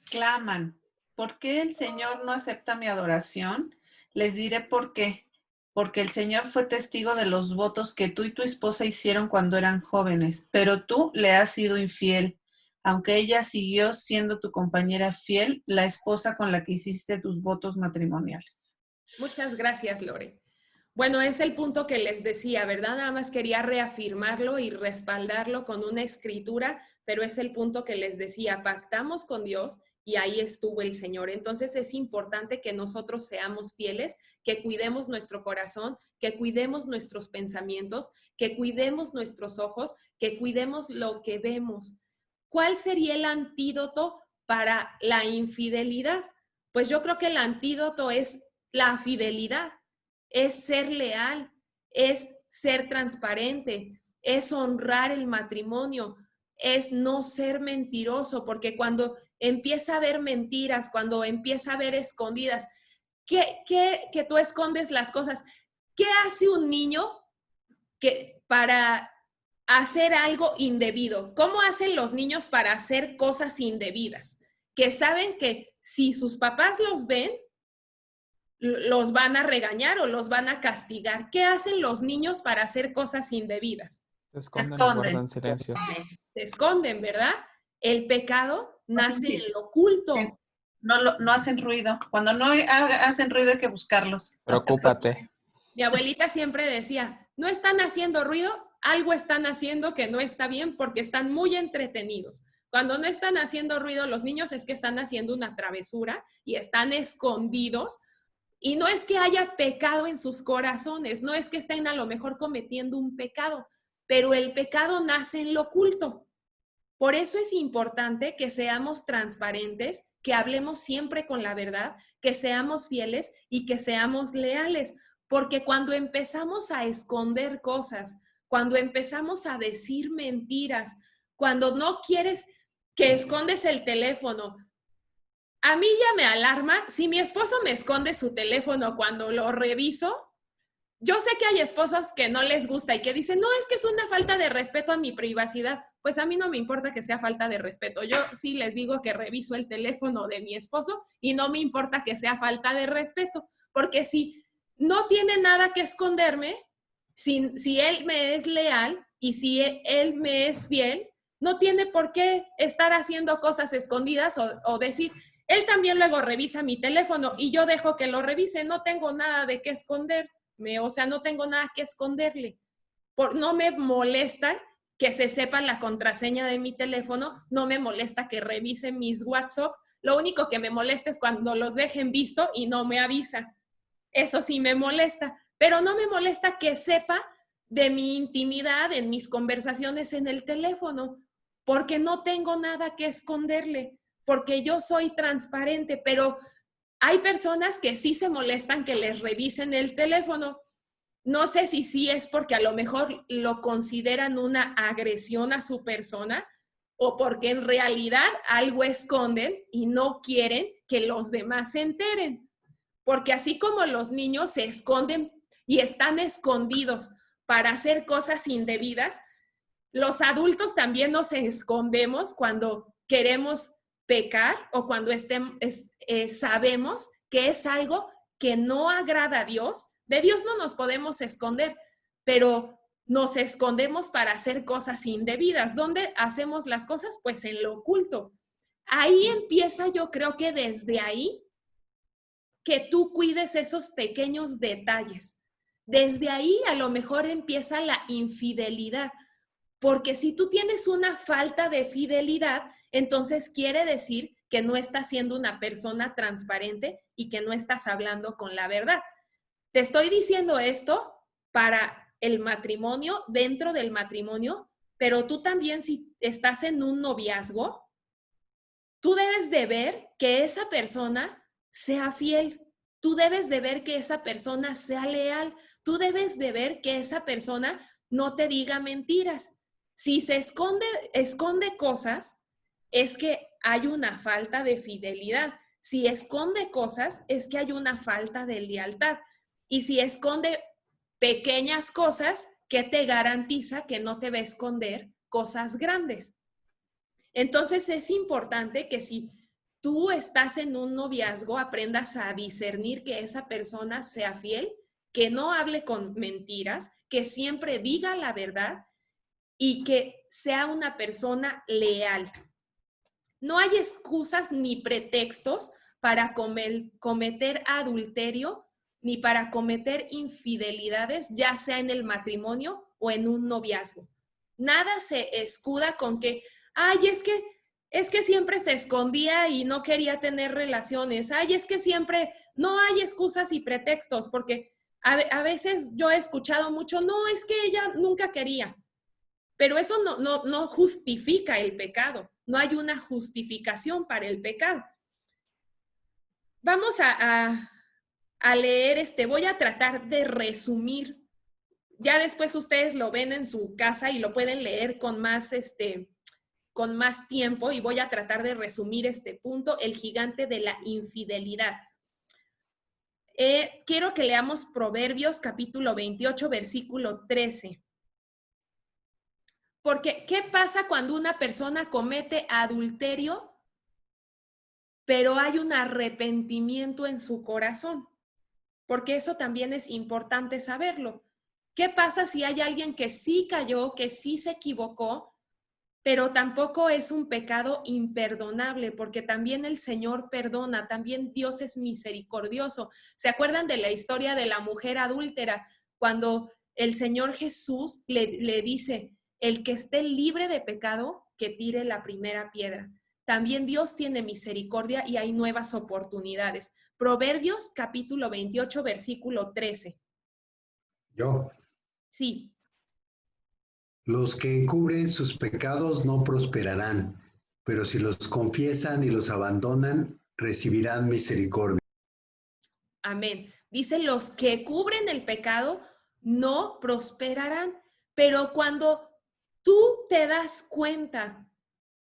Claman, ¿por qué el Señor no acepta mi adoración? Les diré por qué. Porque el Señor fue testigo de los votos que tú y tu esposa hicieron cuando eran jóvenes, pero tú le has sido infiel. Aunque ella siguió siendo tu compañera fiel, la esposa con la que hiciste tus votos matrimoniales. Muchas gracias, Lore. Bueno, es el punto que les decía, ¿verdad? Nada más quería reafirmarlo y respaldarlo con una escritura, pero es el punto que les decía, pactamos con Dios y ahí estuvo el Señor. Entonces es importante que nosotros seamos fieles, que cuidemos nuestro corazón, que cuidemos nuestros pensamientos, que cuidemos nuestros ojos, que cuidemos lo que vemos. ¿Cuál sería el antídoto para la infidelidad? Pues yo creo que el antídoto es la fidelidad. Es ser leal, es ser transparente, es honrar el matrimonio, es no ser mentiroso, porque cuando empieza a haber mentiras, cuando empieza a haber escondidas, que tú escondes las cosas. ¿Qué hace un niño para hacer algo indebido? ¿Cómo hacen los niños para hacer cosas indebidas? Que saben que si sus papás los ven, los van a regañar o los van a castigar. ¿Qué hacen los niños para hacer cosas indebidas? Se esconden y guardan silencio. Se esconden, ¿verdad? El pecado nace en lo oculto. No hacen ruido. Cuando no hacen ruido hay que buscarlos. Preocúpate. Mi abuelita siempre decía, no están haciendo ruido, algo están haciendo que no está bien porque están muy entretenidos. Cuando no están haciendo ruido los niños es que están haciendo una travesura y están escondidos. Y no es que haya pecado en sus corazones, no es que estén a lo mejor cometiendo un pecado, pero el pecado nace en lo oculto. Por eso es importante que seamos transparentes, que hablemos siempre con la verdad, que seamos fieles y que seamos leales, porque cuando empezamos a esconder cosas, cuando empezamos a decir mentiras, cuando no quieres que escondes el teléfono, a mí ya me alarma, si mi esposo me esconde su teléfono cuando lo reviso, yo sé que hay esposos que no les gusta y que dicen, no, es que es una falta de respeto a mi privacidad. Pues a mí no me importa que sea falta de respeto. Yo sí les digo que reviso el teléfono de mi esposo y no me importa que sea falta de respeto, porque si no tiene nada que esconderme, si él me es leal y si él me es fiel, no tiene por qué estar haciendo cosas escondidas o decir, él también luego revisa mi teléfono y yo dejo que lo revise, no tengo nada de qué esconderme, o sea, no tengo nada que esconderle. No me molesta que se sepa la contraseña de mi teléfono, no me molesta que revise mis WhatsApp, lo único que me molesta es cuando los dejen visto y no me avisan. Eso sí me molesta, pero no me molesta que sepa de mi intimidad en mis conversaciones en el teléfono, porque no tengo nada que esconderle. Porque yo soy transparente, pero hay personas que sí se molestan que les revisen el teléfono. No sé si sí es porque a lo mejor lo consideran una agresión a su persona o porque en realidad algo esconden y no quieren que los demás se enteren. Porque así como los niños se esconden y están escondidos para hacer cosas indebidas, los adultos también nos escondemos cuando queremos pecar o cuando sabemos que es algo que no agrada a Dios. De Dios no nos podemos esconder, pero nos escondemos para hacer cosas indebidas. ¿Dónde hacemos las cosas? Pues en lo oculto. Ahí empieza, yo creo que desde ahí, que tú cuides esos pequeños detalles. Desde ahí a lo mejor empieza la infidelidad, porque si tú tienes una falta de fidelidad, entonces quiere decir que no estás siendo una persona transparente y que no estás hablando con la verdad. Te estoy diciendo esto para el matrimonio, dentro del matrimonio, pero tú también, si estás en un noviazgo, tú debes de ver que esa persona sea fiel. Tú debes de ver que esa persona sea leal. Tú debes de ver que esa persona no te diga mentiras. Si se esconde cosas, es que hay una falta de fidelidad. Si esconde cosas, es que hay una falta de lealtad. Y si esconde pequeñas cosas, ¿qué te garantiza que no te va a esconder cosas grandes? Entonces es importante que si tú estás en un noviazgo, aprendas a discernir que esa persona sea fiel, que no hable con mentiras, que siempre diga la verdad y que sea una persona leal. No hay excusas ni pretextos para cometer adulterio ni para cometer infidelidades, ya sea en el matrimonio o en un noviazgo. Nada se escuda con que, ay, es que siempre se escondía y no quería tener relaciones. Ay, es que siempre, no hay excusas y pretextos, porque a veces yo he escuchado mucho, no, es que ella nunca quería. Pero eso no justifica el pecado. No hay una justificación para el pecado. Vamos a leer voy a tratar de resumir. Ya después ustedes lo ven en su casa y lo pueden leer con más tiempo, y voy a tratar de resumir este punto, el gigante de la infidelidad. Quiero que leamos Proverbios capítulo 28, versículo 13. Porque, ¿qué pasa cuando una persona comete adulterio, pero hay un arrepentimiento en su corazón? Porque eso también es importante saberlo. ¿Qué pasa si hay alguien que sí cayó, que sí se equivocó, pero tampoco es un pecado imperdonable? Porque también el Señor perdona, también Dios es misericordioso. ¿Se acuerdan de la historia de la mujer adúltera? Cuando el Señor Jesús le dice, el que esté libre de pecado, que tire la primera piedra. También Dios tiene misericordia y hay nuevas oportunidades. Proverbios capítulo 28, versículo 13. Yo. Sí. Los que encubren sus pecados no prosperarán, pero si los confiesan y los abandonan, recibirán misericordia. Amén. Dice, los que cubren el pecado no prosperarán, pero cuando tú te das cuenta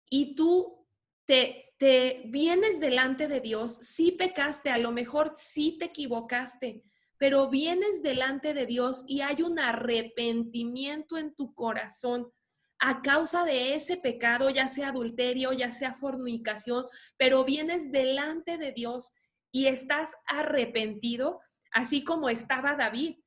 y tú te vienes delante de Dios, sí pecaste, a lo mejor sí te equivocaste, pero vienes delante de Dios y hay un arrepentimiento en tu corazón a causa de ese pecado, ya sea adulterio, ya sea fornicación, pero vienes delante de Dios y estás arrepentido, así como estaba David.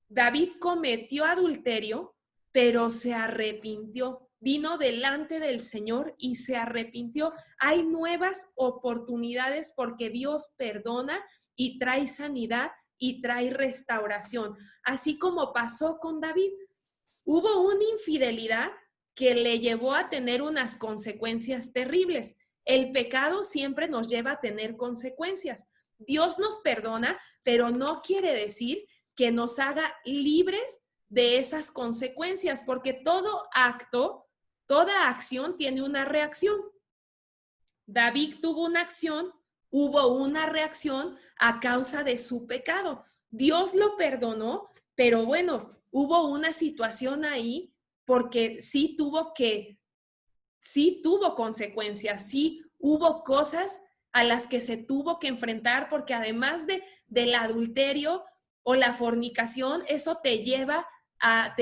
David cometió adulterio, pero se arrepintió. Vino delante del Señor y se arrepintió. Hay nuevas oportunidades porque Dios perdona y trae sanidad y trae restauración. Así como pasó con David. Hubo una infidelidad que le llevó a tener unas consecuencias terribles. El pecado siempre nos lleva a tener consecuencias. Dios nos perdona, pero no quiere decir que nos haga libres de esas consecuencias, porque todo acto, toda acción tiene una reacción. David tuvo una acción, hubo una reacción a causa de su pecado. Dios lo perdonó, pero bueno, hubo una situación ahí porque sí tuvo consecuencias, sí hubo cosas a las que se tuvo que enfrentar, porque además del adulterio o la fornicación, eso te lleva a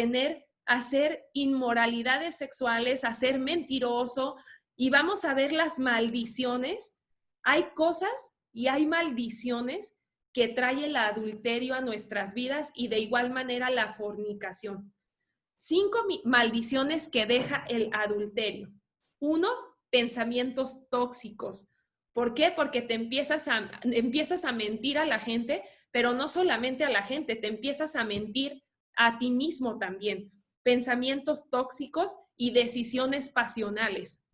hacer inmoralidades sexuales, a ser mentiroso, y vamos a ver las maldiciones. Hay cosas y hay maldiciones que trae el adulterio a nuestras vidas, y de igual manera la fornicación. 5 maldiciones que deja el adulterio. 1, pensamientos tóxicos, ¿Por qué? Porque te empiezas a mentir a la gente, pero no solamente a la gente, te empiezas a mentir a ti mismo también. Pensamientos tóxicos y decisiones pasionales.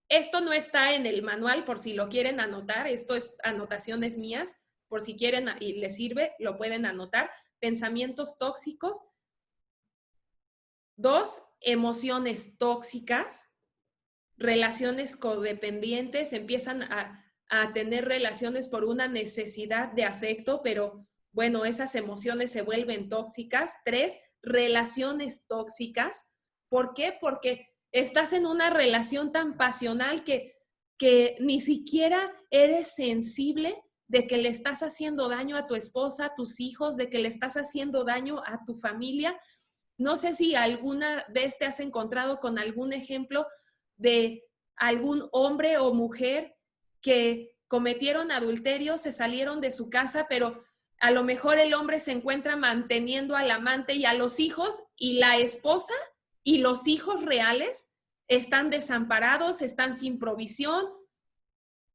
Esto no está en el manual por si lo quieren anotar, esto es anotaciones mías, por si quieren y les sirve, lo pueden anotar. Pensamientos tóxicos. 2, emociones tóxicas, relaciones codependientes, empiezan a tener relaciones por una necesidad de afecto, pero bueno, esas emociones se vuelven tóxicas. 3, relaciones tóxicas. ¿Por qué? Porque estás en una relación tan pasional que ni siquiera eres sensible de que le estás haciendo daño a tu esposa, a tus hijos, de que le estás haciendo daño a tu familia. No sé si alguna vez te has encontrado con algún ejemplo de algún hombre o mujer que cometieron adulterio, se salieron de su casa, pero a lo mejor el hombre se encuentra manteniendo al amante y a los hijos, y la esposa y los hijos reales están desamparados, están sin provisión.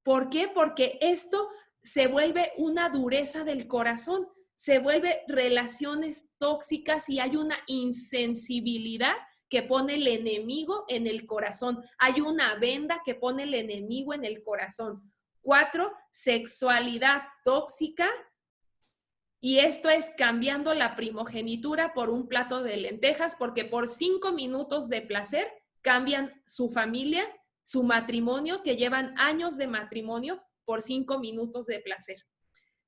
¿Por qué? Porque esto se vuelve una dureza del corazón, se vuelve relaciones tóxicas y hay una insensibilidad que pone el enemigo en el corazón. Hay una venda que pone el enemigo en el corazón. 4, sexualidad tóxica. Y esto es cambiando la primogenitura por un plato de lentejas, porque por 5 minutos de placer cambian su familia, su matrimonio, que llevan años de matrimonio, por 5 minutos de placer.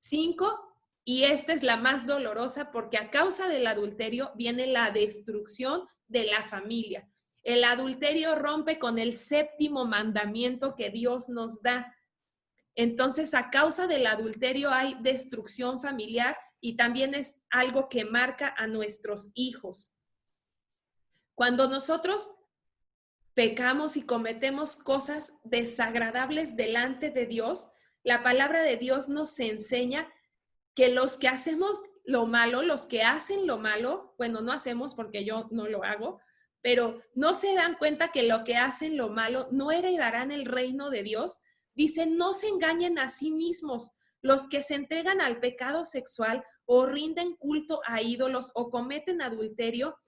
5, y esta es la más dolorosa, porque a causa del adulterio viene la destrucción de la familia. El adulterio rompe con el 7º mandamiento que Dios nos da. Entonces, a causa del adulterio hay destrucción familiar y también es algo que marca a nuestros hijos. Cuando nosotros pecamos y cometemos cosas desagradables delante de Dios, la palabra de Dios nos enseña que los que hacemos lo malo, los que hacen lo malo, bueno, no hacemos porque yo no lo hago, pero no se dan cuenta que lo que hacen lo malo no heredarán el reino de Dios. Dice, no se engañen a sí mismos. Los que se entregan al pecado sexual o rinden culto a ídolos o cometen adulterio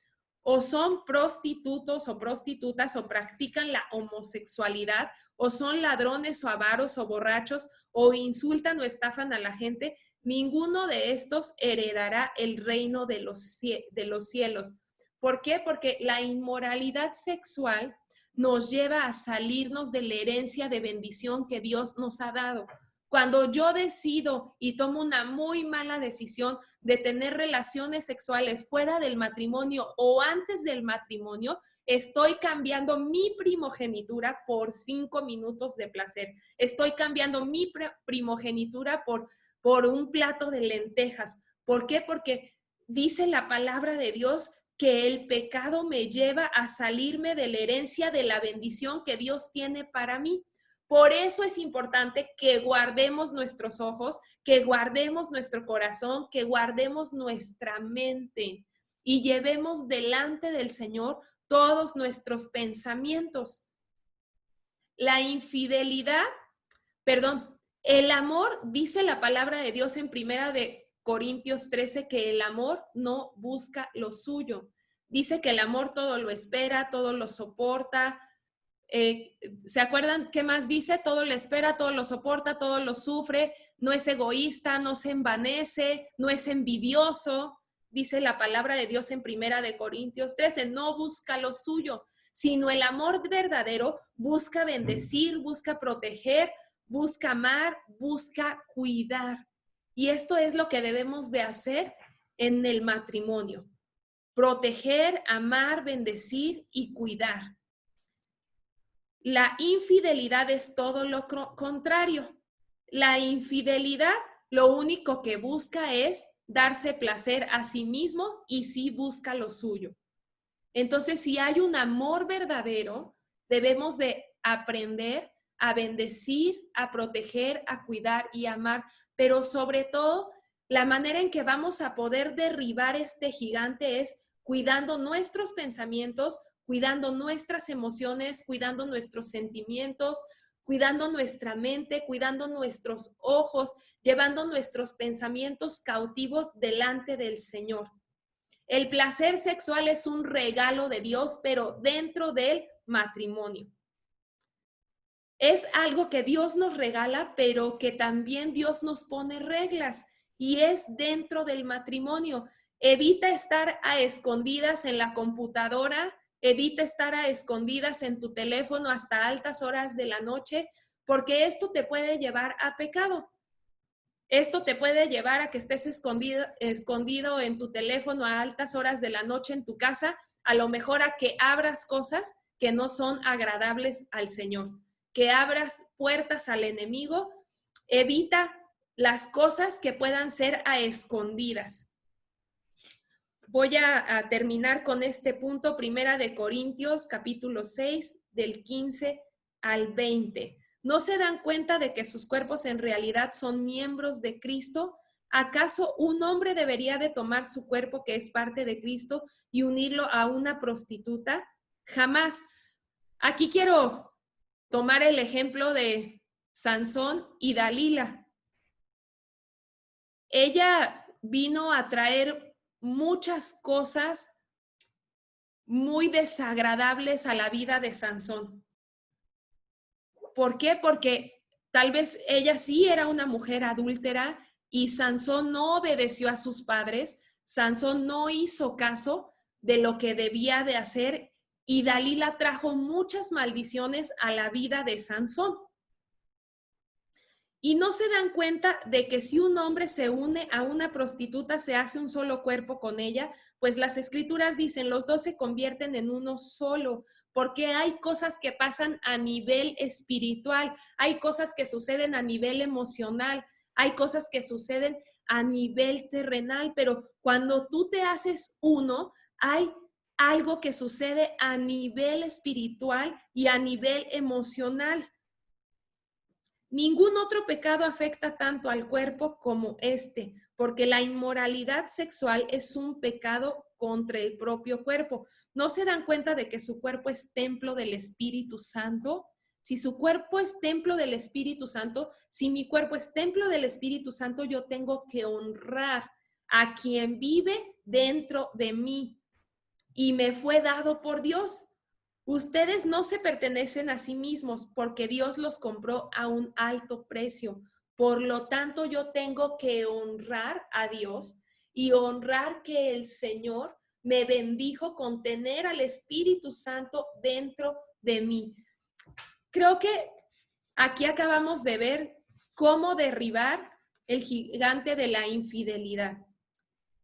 o son prostitutos o prostitutas o practican la homosexualidad o son ladrones o avaros o borrachos o insultan o estafan a la gente, ninguno de estos heredará el reino de los cielos. ¿Por qué? Porque la inmoralidad sexual nos lleva a salirnos de la herencia de bendición que Dios nos ha dado. Cuando yo decido y tomo una muy mala decisión de tener relaciones sexuales fuera del matrimonio o antes del matrimonio, estoy cambiando mi primogenitura por 5 minutos de placer. Estoy cambiando mi primogenitura por un plato de lentejas. ¿Por qué? Porque dice la palabra de Dios que el pecado me lleva a salirme de la herencia de la bendición que Dios tiene para mí. Por eso es importante que guardemos nuestros ojos, que guardemos nuestro corazón, que guardemos nuestra mente y llevemos delante del Señor todos nuestros pensamientos. La infidelidad, el amor, dice la palabra de Dios en 1 Corintios 13, que el amor no busca lo suyo. Dice que el amor todo lo espera, todo lo soporta. ¿Se acuerdan qué más dice? Todo lo espera, todo lo soporta, todo lo sufre, no es egoísta, no se envanece, no es envidioso. Dice la palabra de Dios en 1 Corintios 13, no busca lo suyo, sino el amor verdadero busca bendecir, busca proteger, busca amar, busca cuidar. Y esto es lo que debemos de hacer en el matrimonio. Proteger, amar, bendecir y cuidar. La infidelidad es todo lo contrario. La infidelidad lo único que busca es darse placer a sí mismo y sí busca lo suyo. Entonces, si hay un amor verdadero, debemos de aprender a bendecir, a proteger, a cuidar y amar, pero sobre todo, la manera en que vamos a poder derribar este gigante es cuidando nuestros pensamientos, cuidando nuestras emociones, cuidando nuestros sentimientos, cuidando nuestra mente, cuidando nuestros ojos, llevando nuestros pensamientos cautivos delante del Señor. El placer sexual es un regalo de Dios, pero dentro del matrimonio. Es algo que Dios nos regala, pero que también Dios nos pone reglas, y es dentro del matrimonio. Evita estar a escondidas en la computadora, evita estar a escondidas en tu teléfono hasta altas horas de la noche, porque esto te puede llevar a pecado. Esto te puede llevar a que estés escondido en tu teléfono a altas horas de la noche en tu casa, a lo mejor a que abras cosas que no son agradables al Señor, que abras puertas al enemigo. Evita las cosas que puedan ser a escondidas. Voy a terminar con este punto, 1 de Corintios, capítulo 6, del 15 al 20. ¿No se dan cuenta de que sus cuerpos en realidad son miembros de Cristo? ¿Acaso un hombre debería de tomar su cuerpo, que es parte de Cristo, y unirlo a una prostituta? Jamás. Aquí quiero tomar el ejemplo de Sansón y Dalila. Ella vino a traer muchas cosas muy desagradables a la vida de Sansón. ¿Por qué? Porque tal vez ella sí era una mujer adúltera y Sansón no obedeció a sus padres, Sansón no hizo caso de lo que debía de hacer, y Dalila trajo muchas maldiciones a la vida de Sansón. Y no se dan cuenta de que si un hombre se une a una prostituta, se hace un solo cuerpo con ella, pues las escrituras dicen, los dos se convierten en uno solo, porque hay cosas que pasan a nivel espiritual, hay cosas que suceden a nivel emocional, hay cosas que suceden a nivel terrenal, pero cuando tú te haces uno, hay algo que sucede a nivel espiritual y a nivel emocional. Ningún otro pecado afecta tanto al cuerpo como este, porque la inmoralidad sexual es un pecado contra el propio cuerpo. ¿No se dan cuenta de que su cuerpo es templo del Espíritu Santo? Si su cuerpo es templo del Espíritu Santo, si mi cuerpo es templo del Espíritu Santo, yo tengo que honrar a quien vive dentro de mí y me fue dado por Dios. Ustedes no se pertenecen a sí mismos porque Dios los compró a un alto precio. Por lo tanto, yo tengo que honrar a Dios y honrar que el Señor me bendijo con tener al Espíritu Santo dentro de mí. Creo que aquí acabamos de ver cómo derribar el gigante de la infidelidad.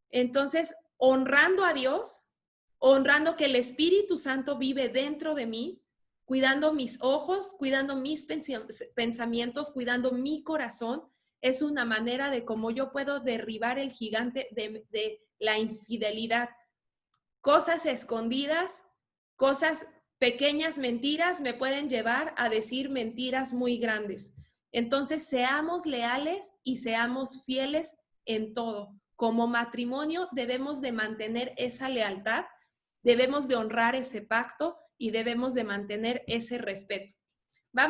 Entonces, honrando a Dios, honrando que el Espíritu Santo vive dentro de mí, cuidando mis ojos, cuidando mis pensamientos, cuidando mi corazón, es una manera de cómo yo puedo derribar el gigante de la infidelidad. Cosas escondidas, cosas pequeñas, mentiras me pueden llevar a decir mentiras muy grandes. Entonces, seamos leales y seamos fieles en todo. Como matrimonio debemos de mantener esa lealtad, debemos de honrar ese pacto y debemos de mantener ese respeto.